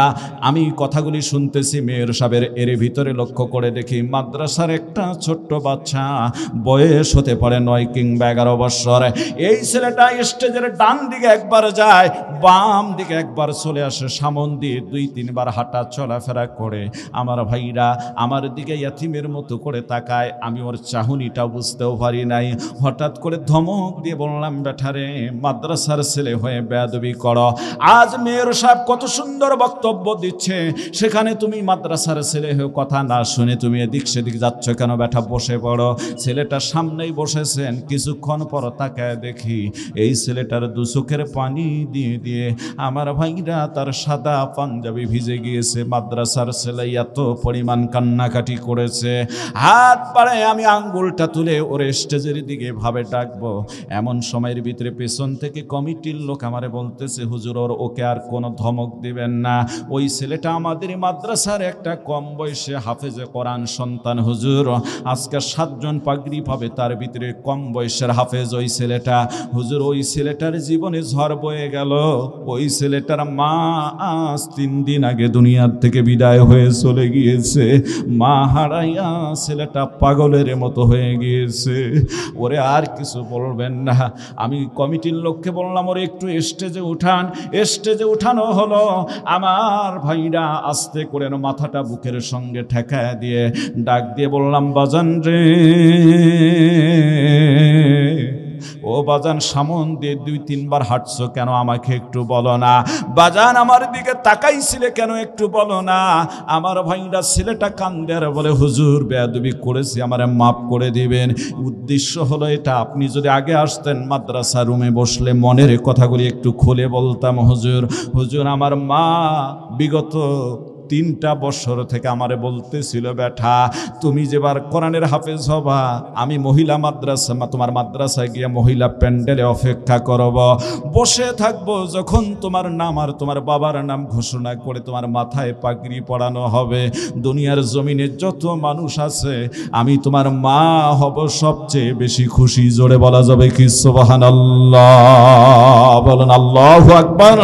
আমি কথাগুলি শুনতেছি, মেয়র সাহেবের এর ভিতরে লক্ষ্য করে দেখি মাদ্রাসার একটা ছোট্ট বাচ্চা, বয়স হতে পারে 9 কিংবা 11 বছর। এই ছেলেটা স্টেজের ডান দিকে একবার যায়, বাম দিকে একবার চলে আসে, সামন দিয়ে 2-3 বার হাঁটা চলাফেরা করে। আমার ভাইরা আমার দিকে ইয়াতিমের মতো করে তাকায়, আমি ওর চাহনিটা বুঝতেও পারি নাই। হঠাৎ করে ধমক দিয়ে বললাম বেটারে মাদ্রাসার ছেলে হয়ে বেয়াদবি করো। আজ মেয়র সাহেব কত সুন্দর বক্তব্য দিচ্ছে, সেখানে তুমি মাদ্রাসার ছেলে হয়ে কথা না শুনে তুমি এদিক সেদিক যাচ্ছ কেন? বেটা বসে পড়ো। ছেলেটার সামনেই বসেছেন, কিছুক্ষণ পর তাকায় দেখি এই ছেলেটার 2 চোখের পানি দিয়ে দিয়ে আমার ভাইরা তার সাদা পাঞ্জাবি ভিজে গিয়েছে। মাদ্রাসার ছেলে এত পরিমাণ কান্নাকাটি করেছে, হাত পাড়ে আমি আঙ্গুলটা তুলে ওর স্টেজের দিকে ভাবে ডাকবো, এমন সময়ের ভিতরে পেছন থেকে কমিটির লোক আমারে বলতেছে হুজুর ওকে আর কোনো ধমক দিবেন না, ওই ছেলেটা আমাদের মাদ্রাসার একটা কম বয়সে হাফেজে কোরআন সন্তান হুজুর, আজকে 7 জন পাগড়ি পাবে, তার ভিতরে কম বয়সের হাফেজ ওই ছেলেটা হুজুর। ওই ছেলেটার জীবনে ঝড় বয়ে গেল, ওই ছেলেটার মা আজ 3 দিন আগে দুনিয়ার থেকে বিদায় হয়ে চলে গিয়েছে, মা হারাইয়া ছেলেটা পাগলের মতো হয়ে গিয়েছে, ওরে আর কিছু বলবেন না। আমি কমিটির লোককে বললাম ওরে একটু স্টেজে উঠান। স্টেজে উঠানো হলো। আমার ভাইরা আস্তে করে মাথাটা বুকের সঙ্গে ঠেকায় দিয়ে ডাক দিয়ে বললাম, বাজান রে, ও বাজান, সামন দিয়ে 2-3 বার হাঁটছো কেন, আমাকে একটু বলো না। বাজান, আমার দিকে তাকাইছিলে কেন, একটু বলো না। আমার ভাইরা ছেলেটা কান্দে আর বলে, হুজুর বেয়াদবি করেছি, আমারে মাফ করে দিবেন। উদ্দেশ্য হলো এটা, আপনি যদি আগে আসতেন মাদ্রাসা রুমে বসলে মনের কথাগুলি একটু খুলে বলতাম। হুজুর, হুজুর, আমার মা বিগত 3টা বছর থেকে আমারে বলতেছিল, বেটা তুমি যেবার কোরআনের হাফেজ হবা, আমি মহিলা মাদ্রাসা, তোমার মাদ্রাসায় গিয়ে মহিলা প্যান্ডেলে অপেক্ষা করব, বসে থাকবো। যখন তোমার নাম আর তোমার বাবার নাম ঘোষণা করে তোমার মাথায় পাগড়ি পরানো হবে, দুনিয়ার জমিনে যত মানুষ আছে আমি তোমার মা হব সবচেয়ে বেশি খুশি। জোরে বলা যাবে কি সুবহানাল্লাহ? বলেন আল্লাহু আকবার।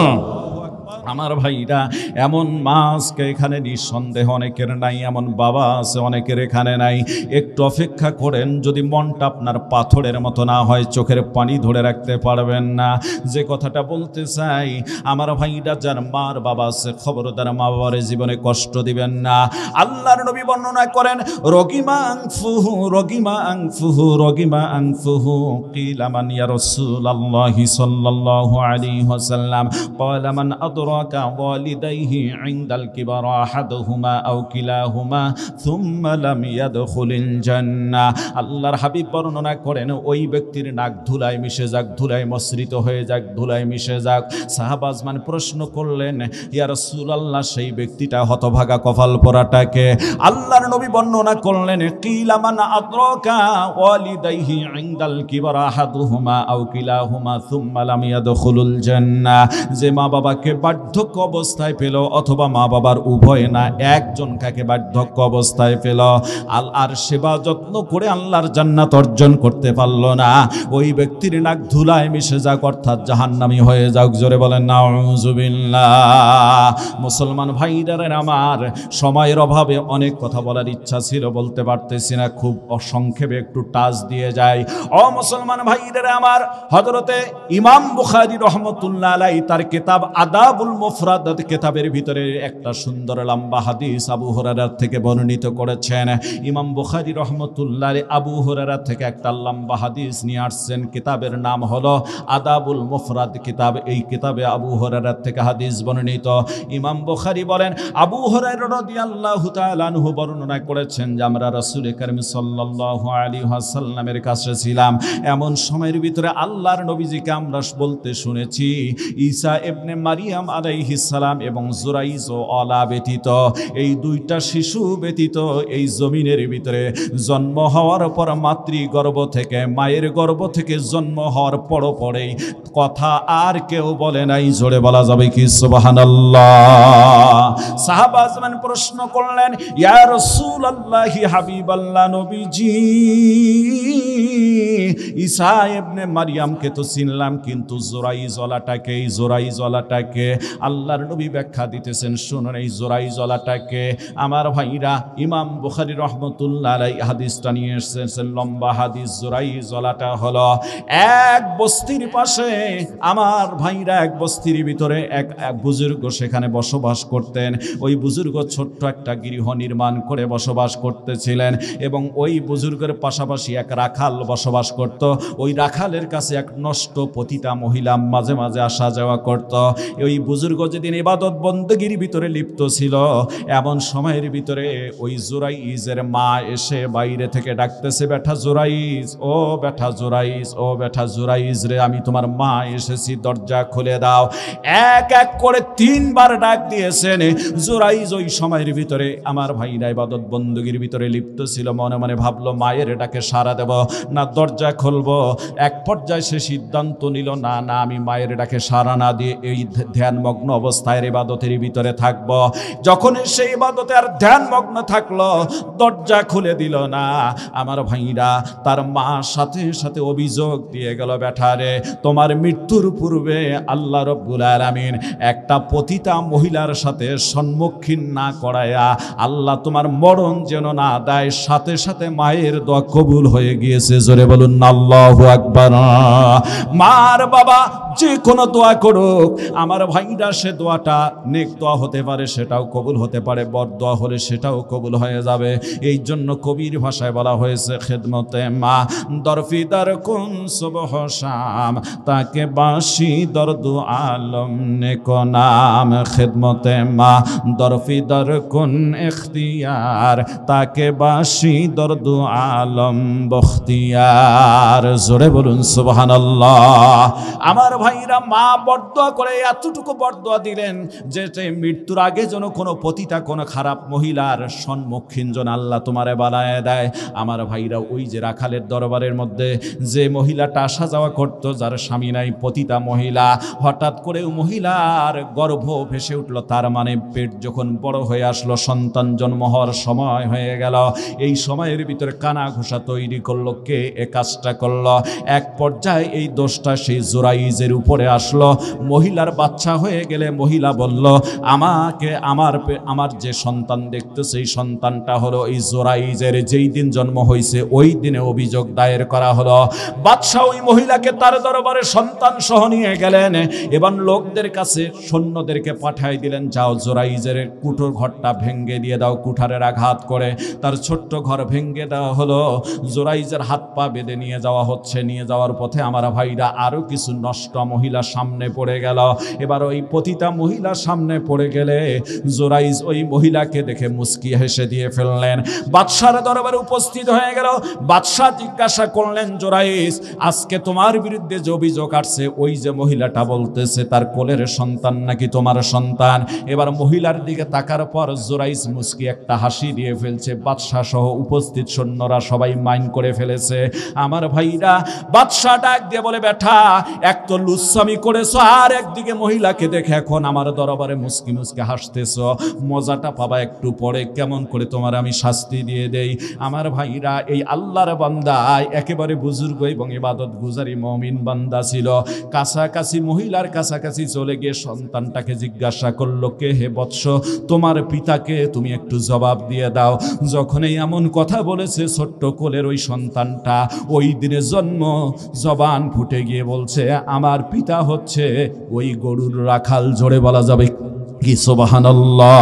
আমার ভাইরা, এমন মা আজকে এখানে নিঃসন্দেহ অনেকের নাই, এমন বাবা আছে অনেকের এখানে নাই। একটু অপেক্ষা করেন, যদি মনটা আপনার পাথরের মতো না হয়, চোখের পানি ধরে রাখতে পারবেন না। যে কথাটা বলতে চাই, আমার ভাইরা, যার মার বাবা আছে, খবরদার মা বাবার জীবনে কষ্ট দিবেন না। আল্লাহর নবী বর্ণনা করেন, রগিমা আনফুহু, রগিমা আনফুহু, রগিমা আনফুহু, কিলা মান ইয়া রাসূলুল্লাহি সাল্লাল্লাহু আলাইহি ওয়াসাল্লাম, ক্বালা মান আদরাকা ওয়ালিদাইহি ইনদাল কিবার আহাদুহুমা আও কিলাহুমা থুম্মা লাম ইয়াদখুলিল জান্নাহ। আল্লাহর হাবিব বর্ণনা করেন, ওই ব্যক্তির নাক ধুলায় মিশে যাক, ধুলায় মসৃত হয়ে যাক, ধুলায় মিশে যাক। সাহাবা আজমান প্রশ্ন করলেন, ইয়া রাসূলুল্লাহ, সেই ব্যক্তিটা হতভাগা কপাল পোড়াটাকে? আল্লাহর নবী বর্ণনা করলেন, কিলা মান আদরাকা ওয়ালিদাইহি ইনদাল কিবার আহাদুহুমা আও কিলাহুমা থুম্মা লাম ইয়াদখুলুল জান্নাহ। যে মা বাবাকে বার্ধক্য অবস্থায় পেল, অথবা মা বাবার উভয় না, একজন কাকে বার্ধক্য অবস্থায় পেল, আর সেবা যত্ন করে আল্লাহর জান্নাত অর্জন করতে পারল না, ওই ব্যক্তির নাক ধুলায় মিশে যাক, অর্থাৎ জাহান্নামী হয়ে যাক। জোরে বলেন নাউযুবিল্লাহ। মুসলমান ভাইরা আমার, সময়ের অভাবে অনেক কথা বলার ইচ্ছা ছিল, বলতে পারতেছি না, খুব অসংক্ষেপে একটু টাচ দিয়ে যায়। ও মুসলমান ভাইরা আমার, হযরতে ইমাম বুখারী রাহমাতুল্লাহ আলাইহি তার কিতাব আদাবুল মুফরাদাত কিতাবের ভিতরে একটা সুন্দর লম্বা হাদিস আবু হুরায়রা থেকে বর্ণিত করেছেন। ইমাম বুখারী রাহমাতুল্লাহ আলাইহি আবু হুরায়রা থেকে একটা লম্বা হাদিস নিয়ে আসছেন, কিতাবের নাম হলো আদাবুল মুফরাদ কিতাব। এই কিতাবে আবু হুরায়রা থেকে হাদিস বর্ণিত। ইমাম বুখারী বলেন, আবু হুরায়রা রাদিয়াল্লাহু তাআলা আনহু বর্ণনা করেছেন যে আমরা রাসূল কারীম সাল্লাল্লাহু আলাইহি ওয়াসাল্লামের কাছে ছিলাম, এমন সময়ের ভিতরে আল্লাহর নবীজিকে আমরা বলতে শুনেছি, ঈসা ইবনে মারিয়াম আলাইহিস সালাম এবং জুরাইজ ও আলা ব্যতীত, এই 2টা শিশু ব্যতীত এই জমিনের ভিতরে জন্ম হওয়ার পর মাতৃগর্ভ থেকে, মায়ের গর্ভ থেকে জন্ম হওয়ার পরেই কথা আর কেউ বলে নাই। জোরে বলা যাবে কি সুবহানাল্লাহ? সাহাবা আজমান প্রশ্ন করলেন, ইয়া রাসূলুল্লাহ, হাবিবাল্লাহ নবীজি, ঈসা ইবনে মারিয়ামকে তো চিনলাম, কিন্তু জোরাইজওয়ালাটাকে, এই জোরাইজওয়ালাটাকে? আল্লাহর নবী ব্যাখ্যা দিতেছেন, শুনুন, এই জোরাইজওয়ালাটাকে? আমার ভাইরা, ইমাম বুখারী রাহমাতুল্লাহ আলাইহি হাদিসটা নিয়ে এসেছেন, লম্বা হাদিস। জোরাইজওয়ালাটা হলো এক বস্তির পাশে, আমার ভাইরা, এক বস্তির ভিতরে এক বুজুর্গ সেখানে বসবাস করতেন। ওই বুজুর্গ ছোট্ট একটা গৃহ নির্মাণ করে বসবাস করতেছিলেন, এবং ওই বুজুর্গের পাশাপাশি এক রাখাল বসবাস করত। ওই রাখালের কাছে এক নষ্ট পতিতা মহিলা মাঝে মাঝে আসা যাওয়া করত। ওই বুজুর্গ যেদিন ইবাদত বন্দেগীর ভিতরে লিপ্ত ছিল, এমন সময়ের ভিতরে ওই জুরাইজের মা এসে বাইরে থেকে ডাকতেছে, বেটা জুরাইজ, ও বেটা জুরাইজ, ও বেটা জুরাইজ রে, আমি তোমার মা এসেছি, দরজা খুলে দাও। এক এক করে 3 বার ডাক দিয়েছেন। জুরাইজ ওই সময়ের ভিতরে, আমার ভাইরা, ইবাদত বন্দেগীর ভিতরে লিপ্ত ছিল, মনে মনে ভাবলো মায়ের ডাকে সাড়া দেব না দরজা খুলবো। এক পর্যায়ে সে সিদ্ধান্ত নিল, না না, আমি মায়ের ডাকে সাড়া না দিয়ে এই ধ্যান মগ্ন অবস্থায় ইবাদতের ভিতরে থাকব। যখন সেই ইবাদতে আর ধ্যান মগ্ন থাকলো, দরজা খুলে দিল না। আমার ভাইরা তার মা সাথে সাথে অভিযোগ দিয়ে গেল, বেটারে তোমার মৃত্যুর পূর্বে আল্লাহ রব্বুল আলামিন একটা পতিতা মহিলার সাথে সম্মুখীন না করায়া আল্লাহ তোমার মরণ যেন না দেয়। সাথে সাথে মায়ের দোয়া কবুল হয়ে গিয়েছে। জোরে বলুন আল্লাহু আকবার। মার বাবা যে কোনো দোয়া করুক আমার ভাইরা, সে দোয়াটা নেক দোয়া হতে পারে, সেটাও কবুল হতে পারে, বদ দোয়া হলে সেটাও কবুল হয়ে যাবে। এই জন্য কবির ভাষায় বলা হয়েছে, খেদমতে মা দরফিদার কোন সুবহ শাম, তাকে বাঁশি দরদু আলম নেকো নাম। খেদমতে মা দরফিদার কোন ইখতিয়ার, তাকে বাঁশি দরদু আলম বখতিয়ার। জোরে বলুন সুবহানাল্লাহ। আমার ভাইরা মা বরদোয়া করে এতটুকু বরদোয়া দিলেন যে মৃত্যুর আগে যেন কোনো পতিতা কোনো খারাপ মহিলার সম্মুখীন যেন আল্লাহ তোমারে বানায় দেয়। আমার ভাইরা ওই যে রাখালের দরবারের মধ্যে যে মহিলাটা আসা যাওয়া করতো, যার স্বামী নাই, পতিতা মহিলা, হঠাৎ করে মহিলার গর্ভ ভেসে উঠল। তার মানে পেট যখন বড় হয়ে আসলো, সন্তান জন্ম হওয়ার সময় হয়ে গেল। এই সময়ের ভিতরে কানা ঘোষা তৈরি করলো। কে এ কাজটা করলো? এক পর্যায়ে এই দোষটা সেই জোরাইজের উপরে আসলো। মহিলার বাচ্চা হয়ে গেলে মহিলা বলল, আমাকে আমার যে সন্তান দেখতে, সেই সন্তানটা হলো এই জোরাইজের। যেই দিন জন্ম হয়েছে ওই দিনে অভিযোগ দায়ের করা হলো। বাদশাহ ওই মহিলাকে তার দরবারে সন্তান সহ নিয়ে গেলেন। এবার লোকদের কাছে সৈন্যদেরকে পাঠাই দিলেন, যাও জোরাইজের কুঠোর ঘরটা ভেঙ্গে দিয়ে দাও। কুঠারের আঘাত করে তার ছোট্ট ঘর ভেঙ্গে দেওয়া হলো। জোরাইজের হাত পা বেঁধে নিয়ে যাওয়া হচ্ছে। নিয়ে যাওয়ার পথে আমার ভাইরা আরো কিছু নষ্ট মহিলা সামনে পড়ে গেল। এবার ওই পতিতা মহিলা সামনে পড়ে গেলে জোরাইজ ওই মহিলাকে দেখে মুস্কি হেসে দিয়ে ফেললেন। বাদশার দরবারে উপস্থিত হয়ে গেল। বাদশাহ জিজ্ঞাসা করলেন, জোরাইজ আজকে তোমার বিরুদ্ধে যে অভিযোগ আসছে, ওই যে মহিলাটা বলতেছে তার কোলের সন্তান নাকি তোমার সন্তান? এবার মহিলার দিকে তাকার পর জোরাইজ মুস্কি একটা হাসি দিয়ে ফেলছে। বাদশাহ সহ উপস্থিত সৈন্যরা সবাই মাইন্ড করে ফেলেছে। আমার ভাইরা বাদশাহ ডাক দিয়ে বলে, বেটা এক তো লুচ্ছামি করেছো, আর একদিকে মহিলাকে দেখে এখন আমার দরবারে মুস্কি মুস্কি হাসতেছো। মজাটা পাবা একটু পরে, কেমন করে তোমার আমি শাস্তি দিয়ে দেই। আমার ভাইরা এই আল্লাহর বান্দা একেবারে বুজুর্গ এবং ইবাদত গুজারি মুমিন বান্দা ছিল। কাছাকাছি মহিলার কাছাকাছি চলে গিয়ে সন্তানটাকে জিজ্ঞাসা করলো, কে হে বৎস, তোমার পিতাকে তুমি একটু জবাব দিয়ে দাও। যখন এই এমন কথা বলেছে, ছোট্ট কোলের ওই সন্তানটা ওই দিনে জন্ম, জবান ফুটে গিয়ে বলছে, আমার পিতা হচ্ছে ওই গরুর রাখাল। জোরে বলা যাবে কি সুবহানাল্লাহ?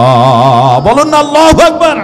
বলুন না আল্লাহু আকবার।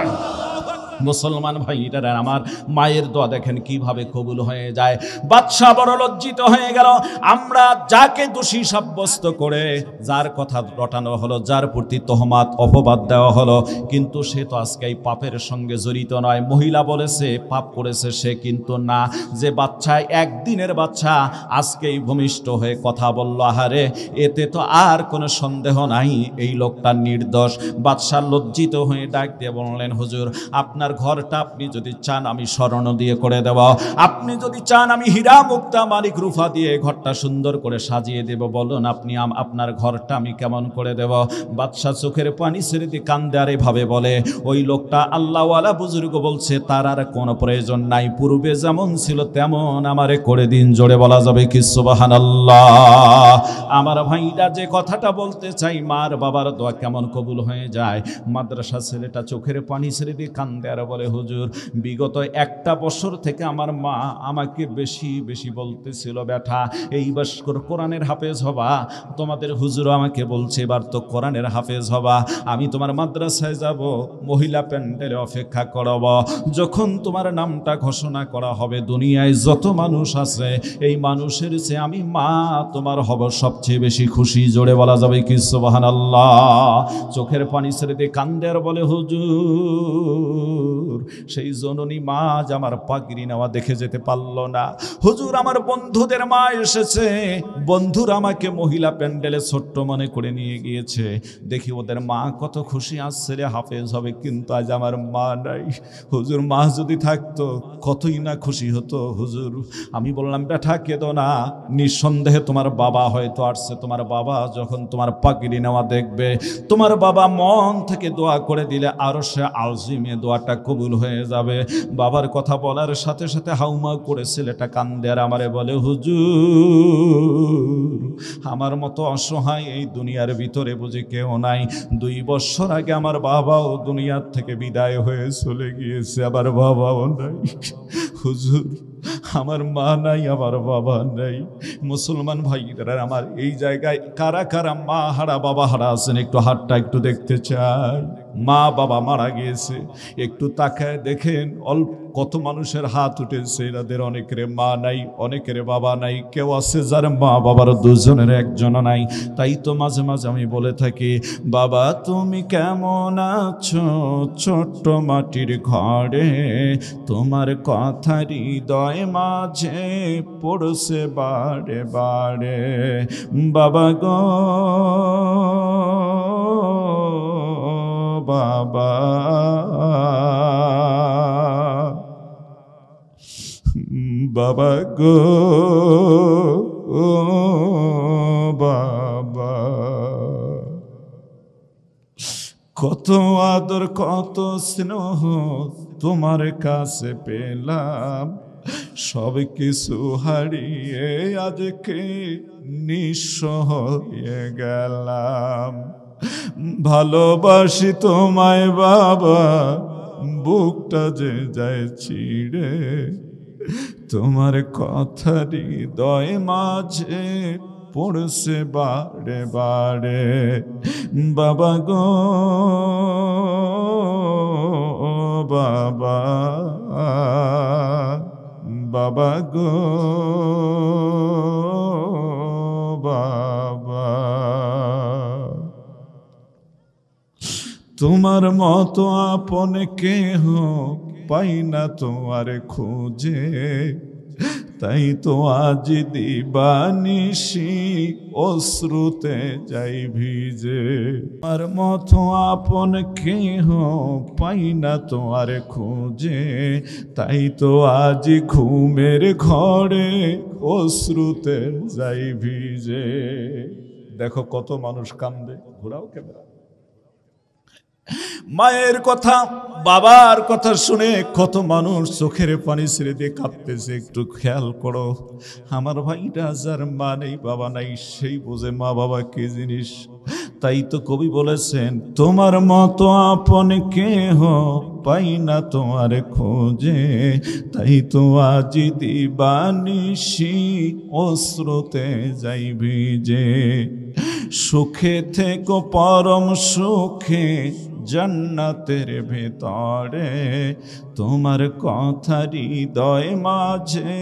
মুসলমান ভাইরা আমার, মায়ের দোয়া দেখেন কিভাবে কবুল হয়ে যায়। বাদশা বড় লজ্জিত হয়ে গেল। আমরা যাকে দোষী সাব্যস্ত করে, যার কথা রটানো হলো, যার প্রতি তহমাত অপবাদ দেওয়া হলো, কিন্তু সে তো আজকে এই পাপের সঙ্গে জড়িত নয়। মহিলা বলেছে পাপ করেছে, সে কিন্তু না। যে বাচ্চা, একদিনের বাচ্চা, আজকেই ভূমিষ্ঠ হয়ে কথা বলল, আহারে এতে তো আর কোনো সন্দেহ নাই এই লোকটা নির্দোষ। বাদশা লজ্জিত হয়ে ডাক দিয়ে বললেন, হুজুর আপনার ঘরটা আপনি যদি চান আমি স্বর্ণ দিয়ে করে দেব, আপনি যদি চান আমি হীরা মুক্তা মানিক রূপা দিয়ে ঘরটা সুন্দর করে সাজিয়ে দেব, বলুন আপনি আপনার ঘরটা আমি কেমন করে দেব। বাদশা চোখের পানি ছেড়ে দিয়ে কান্দে আর এভাবে বলে, ওই লোকটা আল্লাহওয়ালা বুজুর্গ বলছে তার আর কোনো প্রয়োজন নাই, পূর্বে যেমন ছিল তেমন আমারে করে দিন। জোরে বলা যাবে কি সুবহানাল্লাহ? আমার ভাইরা যে কথাটা বলতে চাই, মার বাবার দোয়া কেমন কবুল হয়ে যায়। মাদ্রাসা ছেলেটা চোখের পানি ছেড়ে দিয়ে কান্দে আর বলে, হুজুর বিগত একটা বছর থেকে আমার মা আমাকে বেশি বেশি বলতেছিল, ব্যাটা এই বছর কোরআনের হাফেজ হবা। তোমাদের হুজুর আমাকে বলছে এবার তো কোরআনের হাফেজ হবা, আমি তোমার মাদ্রাসায় যাব, মহিলা প্যান্ডেলে অপেক্ষা করব, যখন তোমার নামটা ঘোষণা করা হবে দুনিয়ায় যত মানুষ আছে এই মানুষের চেয়ে আমি মা তোমার হব সবচেয়ে বেশি খুশি। জোরে বলা যাবে কি সুবহানাল্লাহ? চোখের পানি ছেড়ে দিয়ে কান্দে আর বলে, হুজুর হুজুর সেই জননী মা আজ আমার পাগড়ি নেওয়া দেখে যেতে পারল না। হুজুর আমার বন্ধুদের মা এসেছে, বন্ধুরা আমাকে মহিলা প্যান্ডেলে ছোট্ট মনে করে নিয়ে গিয়েছে, দেখি ওদের মা কত খুশি, আজ ছেলে হাফেজ হবে, কিন্তু আজ আমার মা নাই। হুজুর মা যদি থাকতো কতই না খুশি হতো। হুজুর আমি বললাম বেটা কেঁদো না, নিঃসন্দেহে তোমার বাবা হয়তো আসছে, তোমার বাবা যখন তোমার পাগড়ি নেওয়া দেখবে, তোমার বাবা মন থেকে দোয়া করে দিলে আরো সে আজিমে দোয়াটা কবুল হয়ে যাবে। বাবার কথা বলার সাথে সাথে হাউমাউ করে ছেলেটা কান্দে আর আমারে বলে হুজুর আমার মতো অসহায় এই দুনিয়ার ভিতরে বুঝি কেউ নাই। 2 বছর আগে আমার বাবাও দুনিয়ার থেকে বিদায় হয়ে চলে গিয়েছে, আমার বাবাও নাই। হুজুর আমার মা নাই, আমার বাবা নাই। মুসলমান ভাইরা আমার এই জায়গায় কারা কারা মা হারা বাবা হারা আছেন একটু হাতটা একটু দেখতে চাই। মা বাবা মারা গিয়েছে একটু তাকায় দেখেন অল্প কত মানুষের হাত উঠেছে, এদের অনেকের মা নাই, অনেকের বাবা নাই, কেউ আছে যার মা বাবার দুজনের একজনও নাই। তাই তো মাঝে মাঝে আমি বলে থাকি বাবা তুমি কেমন আছো ছোট্ট মাটির ঘরে, তোমার কথা হৃদয় মাঝে পড়ছে বারে বারে। বাবা গো বাবা বাবা গো বাবা, কত আদর কত স্নেহ তোমার কাছে পেলাম, সব কিছু হারিয়ে আজকে নিঃস্ব হয়ে গেলাম। ভালোবাসি তোমায় বাবা, বুকটা যে যায় ছিঁড়ে, তোমার কথা হৃদয় মাঝে পড়ছে বারে বারে। বাবা গো বাবা, বাবা গো বাবা, তোমার মতো আপন কেহ পাই না তোমার খোঁজে, তাই তো আজ দিবানিশি অশ্রুতে যাই ভিজে। তোমার মতো আপন কেহ পাই না তোমার খোঁজে, তাই তো আজ ঘুমের ঘরে অশ্রুতে যাই ভিজে। দেখো কত মানুষ কান্দে, ঘোরাও ক্যামেরা। মায়ের কথা বাবার কথা শুনে কত মানুষ চোখের পানি ছেড়ে দিয়ে কাঁদতেছে, একটু খেয়াল করো। আমার ভাইটা যার মা নেই বাবা নাই সেই বোঝে মা বাবা কি জিনিস। তাই তো কবি বলেছেন তোমার মতো আপন কেহ পাই না তোমার খোঁজে, তাই তো আজ দিবানিশি অশ্রুতে যাই ভিজে। সুখে থেকো পরম সুখে জান্নাতের ভেতরে, তোমার কথা হৃদয় মাঝে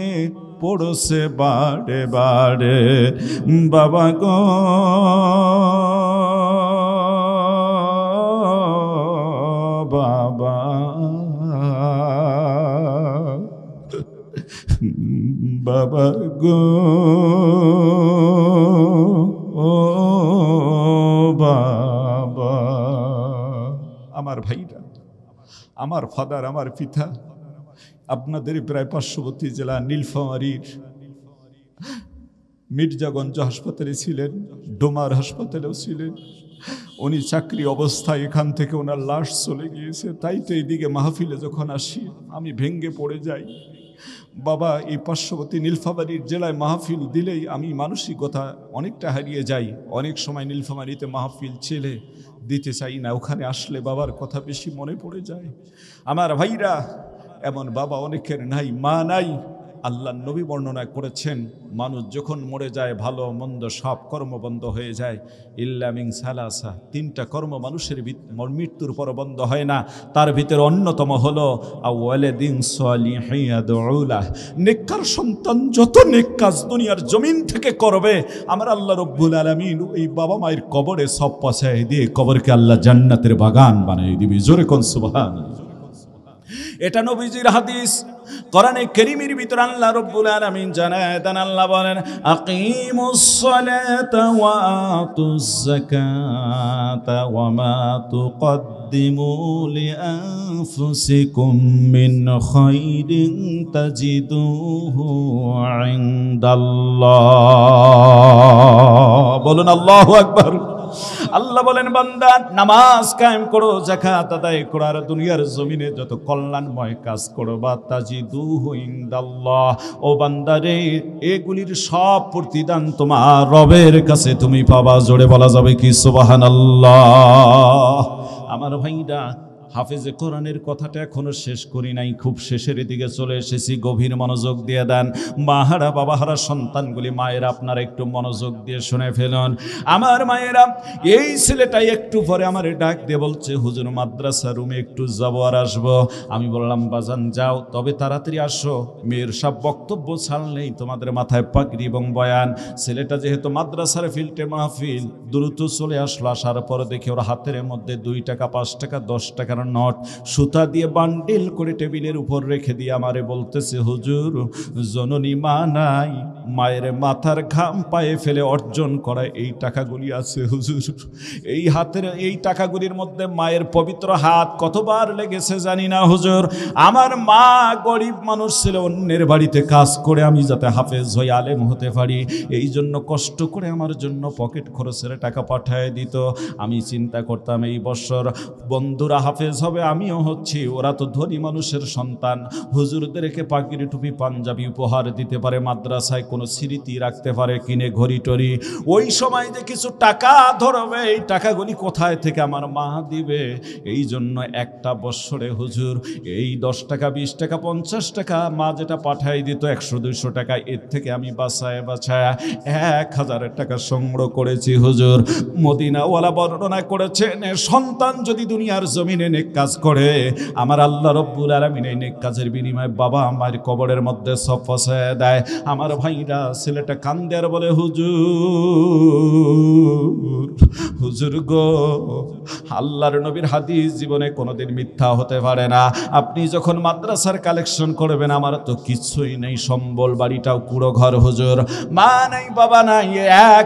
পড়ছে বারে বারে। বাবা গো বাবা, বাবা গো বাবা। আমার ভাইরা, আমার ফাদার, আমার পিতা আপনাদের প্রায় পার্শ্ববর্তী জেলা নীলফামারীর মির্জাগঞ্জ হাসপাতালে ছিলেন, ডোমার হাসপাতালেও ছিলেন। উনি চাকরি অবস্থায় এখান থেকে ওনার লাশ চলে গিয়েছে। তাই তো এইদিকে মাহফিলে যখন আসি আমি ভেঙ্গে পড়ে যাই। বাবা এই পার্শ্ববর্তী নীলফামারীর জেলায় মাহফিল দিলেই আমি মানসিকতা অনেকটা হারিয়ে যাই। অনেক সময় নীলফামারীতে মাহফিল ছেলে দিতে চাই না, ওখানে আসলে বাবার কথা বেশি মনে পড়ে যায়। আমার ভাইরা এমন বাবা অনেকের নাই, মা নাই। আল্লাহ নবী বর্ণনা করেছেন মানুষ যখন মরে যায় ভালো মন্দ সব কর্ম বন্ধ হয়ে যায়, ইল্লা মিন সালাসা, 3টা কর্ম মানুষের মৃত্যুর পর বন্ধ হয় না। তার ভিতরে অন্যতম হলো আওয়ালাদিন সালিহিন ইয়াদউ লাহ, নেককার সন্তান যত নেক কাজ দুনিয়ার জমিন থেকে করবে আমার আল্লাহ রব্বুল আলামিন এই বাবা মায়ের কবরে সব পৌঁছায় দিয়ে কবরকে আল্লাহ জান্নাতের বাগান বানিয়ে দিবে। জোরে কোন সুবহানাল্লাহ। এটা নবীজির হাদিস। কোরআনে কারীমের ভিতরে আল্লাহ রাব্বুল আলামিন জানায় দেন, আল্লাহ বলেন আকিমুস সালাতা ওয়া আতুজ যাকাতা ওয়া মা তুকদ্দিমু লিআনফুসিকুম মিন খায়রিন তাজিদুহু ইনদাল্লাহ। বলুন আল্লাহু আকবার। আল্লাহ বলেন বান্দা নামাজ কায়েম করো, যাকাত আদায় করো, আর দুনিয়ার জমিনে যত কল্যাণময় কাজ করবা তাজিদুহু ইনদাল্লাহ। ও বান্দা রে, এগুলির সব প্রতিদান তোমার রবের কাছে তুমি পাবা। জোরে বলা যাবে কি সুবহানাল্লাহ। আমার ভাইরা, হাফেজে কোরআনের কথাটা এখনো শেষ করি নাই, খুব শেষের দিকে চলে এসেছি। গভীর মনোযোগ দিয়ে দেন মাহারা, বাবাহারা, সন্তানগুলি, মায়েরা আপনারা একটু মনোযোগ দিয়ে শুনে ফেলুন। আমার মায়েরা, এই ছেলেটাই একটু পরে আমার ডাক দিয়ে বলছে হুজুর মাদ্রাসা রুমে একটু যাবো আর আসবো। আমি বললাম বাজান যাও, তবে তাড়াতাড়ি আসো, মেয়ের সব বক্তব্য ছাড়লেই তোমাদের মাথায় পাগড়ি এবং বয়ান। ছেলেটা যেহেতু মাদ্রাসার ফিল্ডে মাহফিল, দ্রুত চলে আসলো। আসার পর দেখি ওর হাতের মধ্যে 2 টাকা 5 টাকা 10 টাকার নোট সুতা দিয়ে বান্ডিল করে টেবিলের উপর রেখে দিয়ে আমারে বলতেছে হুজুর, জননী মা নাই, মায়ের মাথার ঘাম পায়ে ফেলে অর্জন করা এই টাকাগুলি আছে হুজুর। এই হাতের এই টাকাগুলির মধ্যে মায়ের পবিত্র হাত কতবার লেগেছে জানি না হুজুর। আমার মা গরিব মানুষ ছিল, অন্যের বাড়িতে কাজ করে আমি যাতে হাফেজ হয়ে আলেম হতে পারি, এই জন্য কষ্ট করে আমার জন্য পকেট খরচের টাকা পাঠায় দিত। আমি চিন্তা করতাম এই বছর বন্ধুরা হাফেজ হবে, আমিও হচ্ছি, ওরা তো ধনী মানুষের সন্তান, হুজুরদেরকে পাগড়ি টুপি পাঞ্জাবি উপহার দিতে পারে, মাদ্রাসায় কোনো স্মৃতি রাখতে পারে কিনে ঘড়ি টড়ি। ওই সময় যে কিছু টাকা ধরবে, এই টাকাগুলি কোথায় থেকে আমার মা দিবে? এই জন্য একটা বৎসরে হুজুর এই 10 টাকা 20 টাকা 50 টাকা মা যেটা পাঠাই দিত 100-200 টাকা, এর থেকে আমি বাছায় 1000 টাকা সংগ্রহ করেছি হুজুর। মদিনাওয়ালা বর্ণনা করেছেন, সন্তান যদি দুনিয়ার জমিনে নেক কাজ করে, আমার আল্লাহ রব্বুল আলামিন এই নেক কাজের বিনিময়ে বাবা আমার কবরের মধ্যে সব পৌঁছায় দেয়। আমার ভাইরা, ছেলেটা কান্দে আর বলে হুজুর গো, আল্লাহর নবীর হাদিস জীবনে কোনোদিন মিথ্যা হতে পারে না। আপনি যখন মাদ্রাসার কালেকশন করবেন, আমার তো কিছুই নেই, সম্বল বাড়িটাও পুরো ঘর হুজুর, মা নাই বাবা নাই,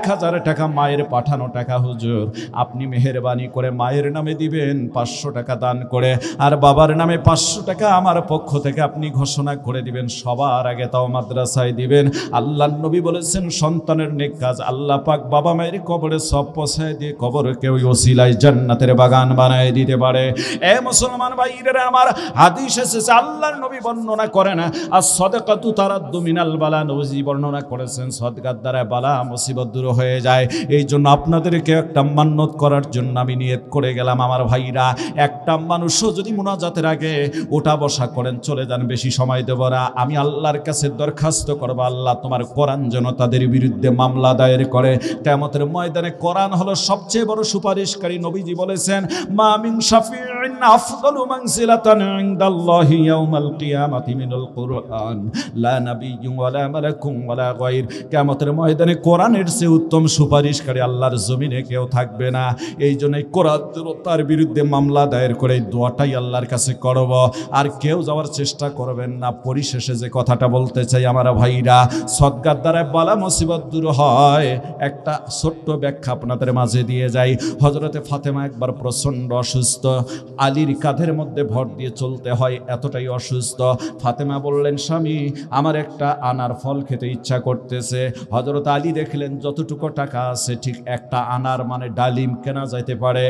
1000 টাকা মায়ের পাঠানো টাকা হুজুর, আপনি মেহেরবানি করে মায়ের নামে দিবেন 500 টাকা দান করে, আর বাবার নামে 500 টাকা আমার পক্ষ থেকে আপনি ঘোষণা করে দিবেন, সবার আগে তাও মাদ্রাসায় দিবেন। আল্লাহর নবী বলেছেন সন্তানের নেক কাজ আল্লাহ পাক বাবা মায়ের কবরে সব পৌঁছায় দিয়ে কবরকে ওই ওসিলায় জান্নাতের বাগান বানায় দিতে পারে। এ মুসলমান ভাইরা আমার, হাদিস এসেছে, আল্লাহর নবী বর্ণনা করেন আর সাদাকাতু তারাদ্দু মিনাল বালা, নবী বর্ণনা করেছেন সাদকার দ্বারা বালা মুসিবত দূর হয়ে যায়। এই জন্য আপনাদেরকে একটা মান্নত করার জন্য আমি নিয়ত করে গেলাম। আমার ভাইরা, একটা মানুষও যদি মুনাজাতের আগে ওঠা বসা করেন চলে যান, বেশি সময় দেব না। আমি আল্লাহর কাছে দরখাস্ত করব, আল্লাহ তোমার কোরআন যেন তাদের বিরুদ্ধে মামলা দায়ের করে। কিয়ামতের ময়দানে কোরআন হলো সবচেয়ে বড় সুপারিশকারী। নবীজি বলেছেন মা মিন শাফিইন আফদালু মানজিলাতান ইনদাল্লাহি ইয়াউমাল কিয়ামাতি মিনাল কুরআন লা নাবিয়্যুন ওয়ালা মালাকুন ওয়ালা গায়র। কিয়ামতের ময়দানে কোরআনের চেয়ে উত্তম সুপারিশকারী আল্লাহর জমিনে কেউ থাকবে না। এই জন্যই কোরআন তার বিরুদ্ধে মামলা দায়ের করে এই দোয়াটাই আল্লাহর কাছে করব, আর কেউ যাওয়ার চেষ্টা করবেন না। পরিশেষে যে কথাটা বলতে চাই আমার ভাইরা, সদকার দ্বারা বালা মুসিবত দূর হয়। একটা ছোট্ট ব্যাখ্যা আপনাদের মাঝে দিয়ে যাই। হযরতে ফাতেমা একবার প্রচণ্ড অসুস্থ, আলীর কাঁধের মধ্যে ভর দিয়ে চলতে হয়, এতটাই অসুস্থ। ফাতেমা বললেন স্বামী, আমার একটা আনার ফল খেতে ইচ্ছা করতেছে। হযরত আলী দেখলেন যতটুকু টাকা আছে ঠিক একটা আনার মানে ডালিম কেনা যাইতে পারে।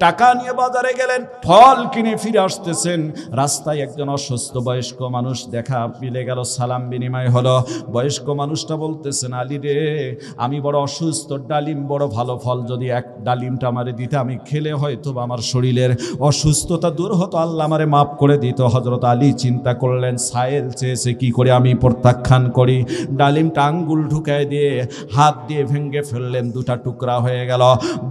টাকা নিয়ে বাজারে গেলেন, ফল কিনে ফিরে আসতেছেন, রাস্তায় একজন অসুস্থ বয়স্ক মানুষ দেখা মিলে গেল, সালাম বিনিময় হলো। বয়স্ক মানুষটা বলতেছেন আলী রে, আমি বড় অসুস্থ, ডালিম বড় ভালো ফল, যদি এক ডালিমটা আমারে দিতে আমি খেলে হয়তো আমার শরীরের অসুস্থতা দূর হতো, আল্লাহ আমারে মাফ করে দিত। হযরত আলী চিন্তা করলেন সায়েল চেয়েছে, কি করে আমি প্রত্যাখ্যান করি। ডালিমটা আঙ্গুল ঢুকায় দিয়ে হাত দিয়ে ভেঙে ফেললেন, 2টা টুকরা হয়ে গেল।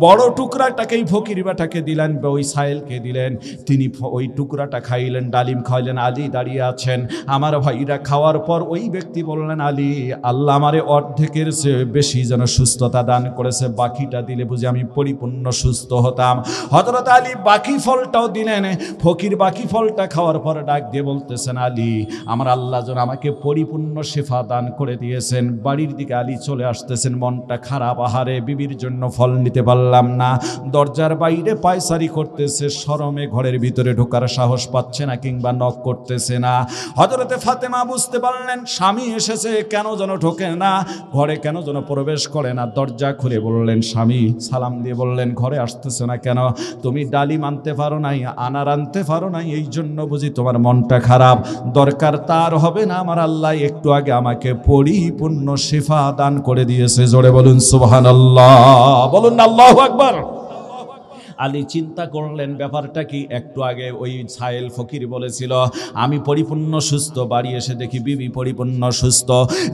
বড় টুকরাটাকেই ফকির বেটাকে দিলেন, ওই সায়েলকে দিলেন, তিনি ওই টুকরাটা খাইলেন, ডালিম খাইলেন। আলী দাঁড়িয়ে আছেন। আমার ভাইরা, খাওয়ার পর ওই ব্যক্তি বললেন আলী, আল্লাহ আমারে অর্ধেকের চেয়ে বেশি যেন সুস্থতা দান করেছে, বাকিটা দিলে বুঝি আমি পরিপূর্ণ সুস্থ হতাম। হযরত আলী বাকি ফলটাও দিলেন। ফকির বাকি ফলটা খাওয়ার পর ডাক দিয়ে বলতেছেন, আলী আমার আল্লাহ যেন আমাকে পরিপূর্ণ শিফা দান করে দিয়েছেন। বাড়ির দিকে আলী চলে আসতেছেন, মনটা খারাপ, আহারে বিবির জন্য ফল নিতে পারলাম না। দরজার বাইরে পায়চারি করতেছে, শরমে ঘরের ভিতরে ঢোকার সাহস পাচ্ছে না কিংবা নক করতেছে না। হযরতে ফাতেমা বুঝতে পারলেন স্বামী এসেছে, কেন যেন ঢোকে না, ঘরে কেন যেন প্রবেশ করে না। দরজা খুলে বললেন, স্বামী সালাম দিয়ে বললেন, ঘরে আসতেছে না কেন? তুমি ডালিম আনতে পারো নাই, আনার আনতে পারো নাই, এই জন্য বুঝি তোমার মনটা খারাপ? দরকার তার হবে না, আমার আল্লাহ একটু আগে আমাকে পরিপূর্ণ শিফা দান করে দিয়েছে। জোরে বলুন সুবহানাল্লাহ, বলুন আল্লাহু আকবার। আলী চিন্তা করলেন ব্যাপারটা কি। একটু আগে ওই সাহেল ফকির বলেছিল আমি পরিপূর্ণ সুস্থ, বাড়ি এসে দেখি বিবি পরিপূর্ণ সুস্থ।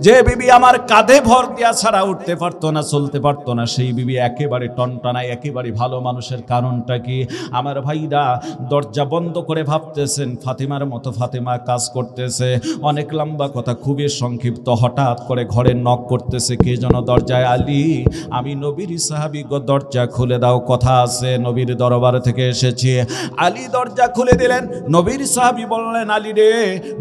যে বিবি আমার কাঁধে ভর দিয়া ছাড়া উঠতে পারতো না, চলতে পারতো না, সেই বিবি একেবারে টনটনা, একেবারে ভালো মানুষের কারণটা কি? আমার ভাইরা দরজা বন্ধ করে ভাবতেছেন ফাতেমার মতো ফাতেমা কাজ করতেছে। অনেক লম্বা কথা, খুবই সংক্ষিপ্ত। হঠাৎ করে ঘরে নক করতেছে কে যেন দরজায়। আলী আমি নবীর সাহাবী গো, দরজা খুলে দাও, কথা আছে, নবীর দরবার থেকে এসেছি। আলী দরজা খুলে দিলেন। নবীর সাহাবী বললেন, আলী রে,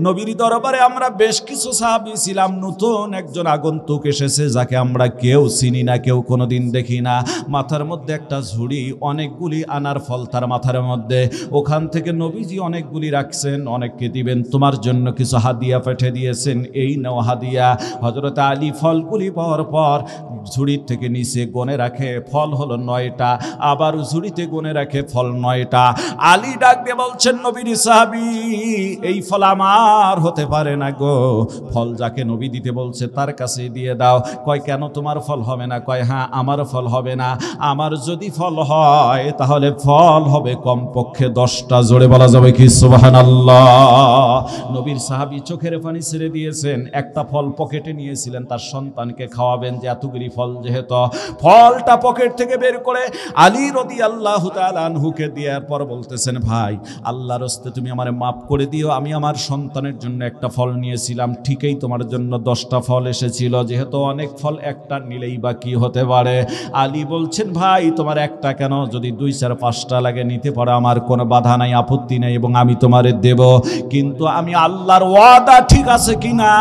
নবীর দরবারে আমরা বেশ কিছু সাহাবী ছিলাম, নতুন একজন আগন্তুক এসেছে যাকে আমরা কেউ চিনি না, কেউ কোনোদিন দেখি না। মাথার মধ্যে একটা ঝুড়ি, অনেকগুলি আনার ফল তার মাথার মধ্যে। ওখান থেকে নবীজি অনেকগুলি রাখছেন, অনেককে দিবেন, তোমার জন্য কিছু হাদিয়া পাঠিয়ে দিয়েছেন, এই নাও হাদিয়া। হযরত আলী ফলগুলি পাওয়ার পর ঝুড়ির থেকে নিচে গনে রাখে, ফল হলো 9টা। আবার ঝুড়িতে গুনে রাখে, ফল 9টা। আলী ডাক দিয়ে বলছেন, নবীর সাহাবী এই ফল আমার হতে পারে না গো, ফল যাকে নবী দিতে বলছে তার কাছে দিয়ে দাও। কয় কেন তোমার ফল হবে না? কয় হ্যাঁ আমার ফল হবে না, আমার যদি ফল হয় তাহলে ফল হবে কমপক্ষে 10টা। জোরে বলা যাবে কি সুবহানাল্লাহ। নবীর সাহাবী চোখের পানি ছেড়ে দিয়েছেন। একটা ফল পকেটে নিয়েছিলেন তার সন্তানকে খাওয়াবেন, যে এতগুলি ফল যেহেতু, ফলটা পকেট থেকে বের করে আলী রাদিয়াল্লাহু তাআলা আনহুকে দেওয়ার পর বলতেছেন, ভাই আল্লাহর রাস্তে তুমি আমারে মাফ করে দিও, আমি আমার সন্তানের জন্য একটা ফল নিয়েছিলাম, ঠিকই তোমার জন্য 10টা ফল এসেছিল, যেহেতু অনেক ফল একটা নিলেই বা কি হতে পারে। আলী বলছেন, ভাই তোমার একটা কেন, যদি 2, 4, 5টা লাগে নিতে পারো, আমার কোনো বাধা নাই, আপত্তি নেই, এবং আমি তোমারে দেব, কিন্তু আমি আল্লাহর ওয়াদা ঠিক আছে কিনা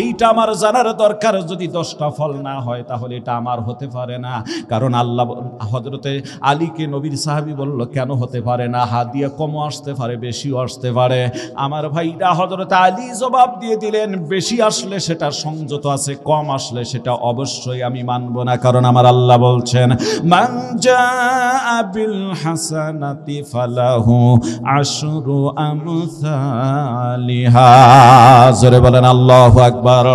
এইটা আমার জানার দরকার। যদি 10টা ফল না হয় তাহলে এটা আমার হতে পারে না। কারণ আল্লাহ হযরতে আলীকে নবীর সাহাবী বলল, কেন হতে পারে না? হাদিয়া কমও আসতে পারে, বেশিও আসতে পারে। আমার ভাইরা হযরত আলী জবাব দিয়ে দিলেন, বেশি আসলে সেটা সংযত আছে, কম আসলে সেটা অবশ্যই আমি মানব না। কারণ আমার আল্লাহ বলছেন, মান জাআ বিল হাসানাতি ফালাহু আশরু আমসালিহা। জোরে বলেন আল্লাহু আকবার।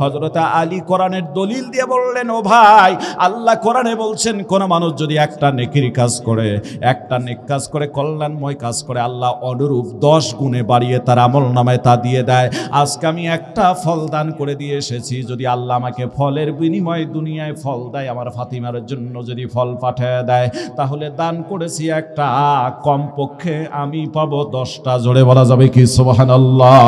হযরত আলী কোরআনের দলিল দিয়ে বললেন, ও ভাই আল্লাহ কোরআনে বলছেন কোন মানুষ যদি একটা নেকির কাজ করে, একটা নেক কাজ করে, কল্যাণময় কাজ করে, আল্লাহ অনুরূপ 10 গুণে বাড়িয়ে তার আমলনামায় তা দিয়ে দেয়। আজকে আমি একটা ফল দান করে দিয়ে এসেছি, যদি আল্লাহ আমাকে ফলের বিনিময়ে দুনিয়ায় ফল দেয়, আমার ফাতিমার জন্য যদি ফল পাঠিয়ে দেয়, তাহলে দান করেছি একটা, কমপক্ষে আমি পাবো 10টা। জোরে বলা যাবে কি সুবহানাল্লাহ।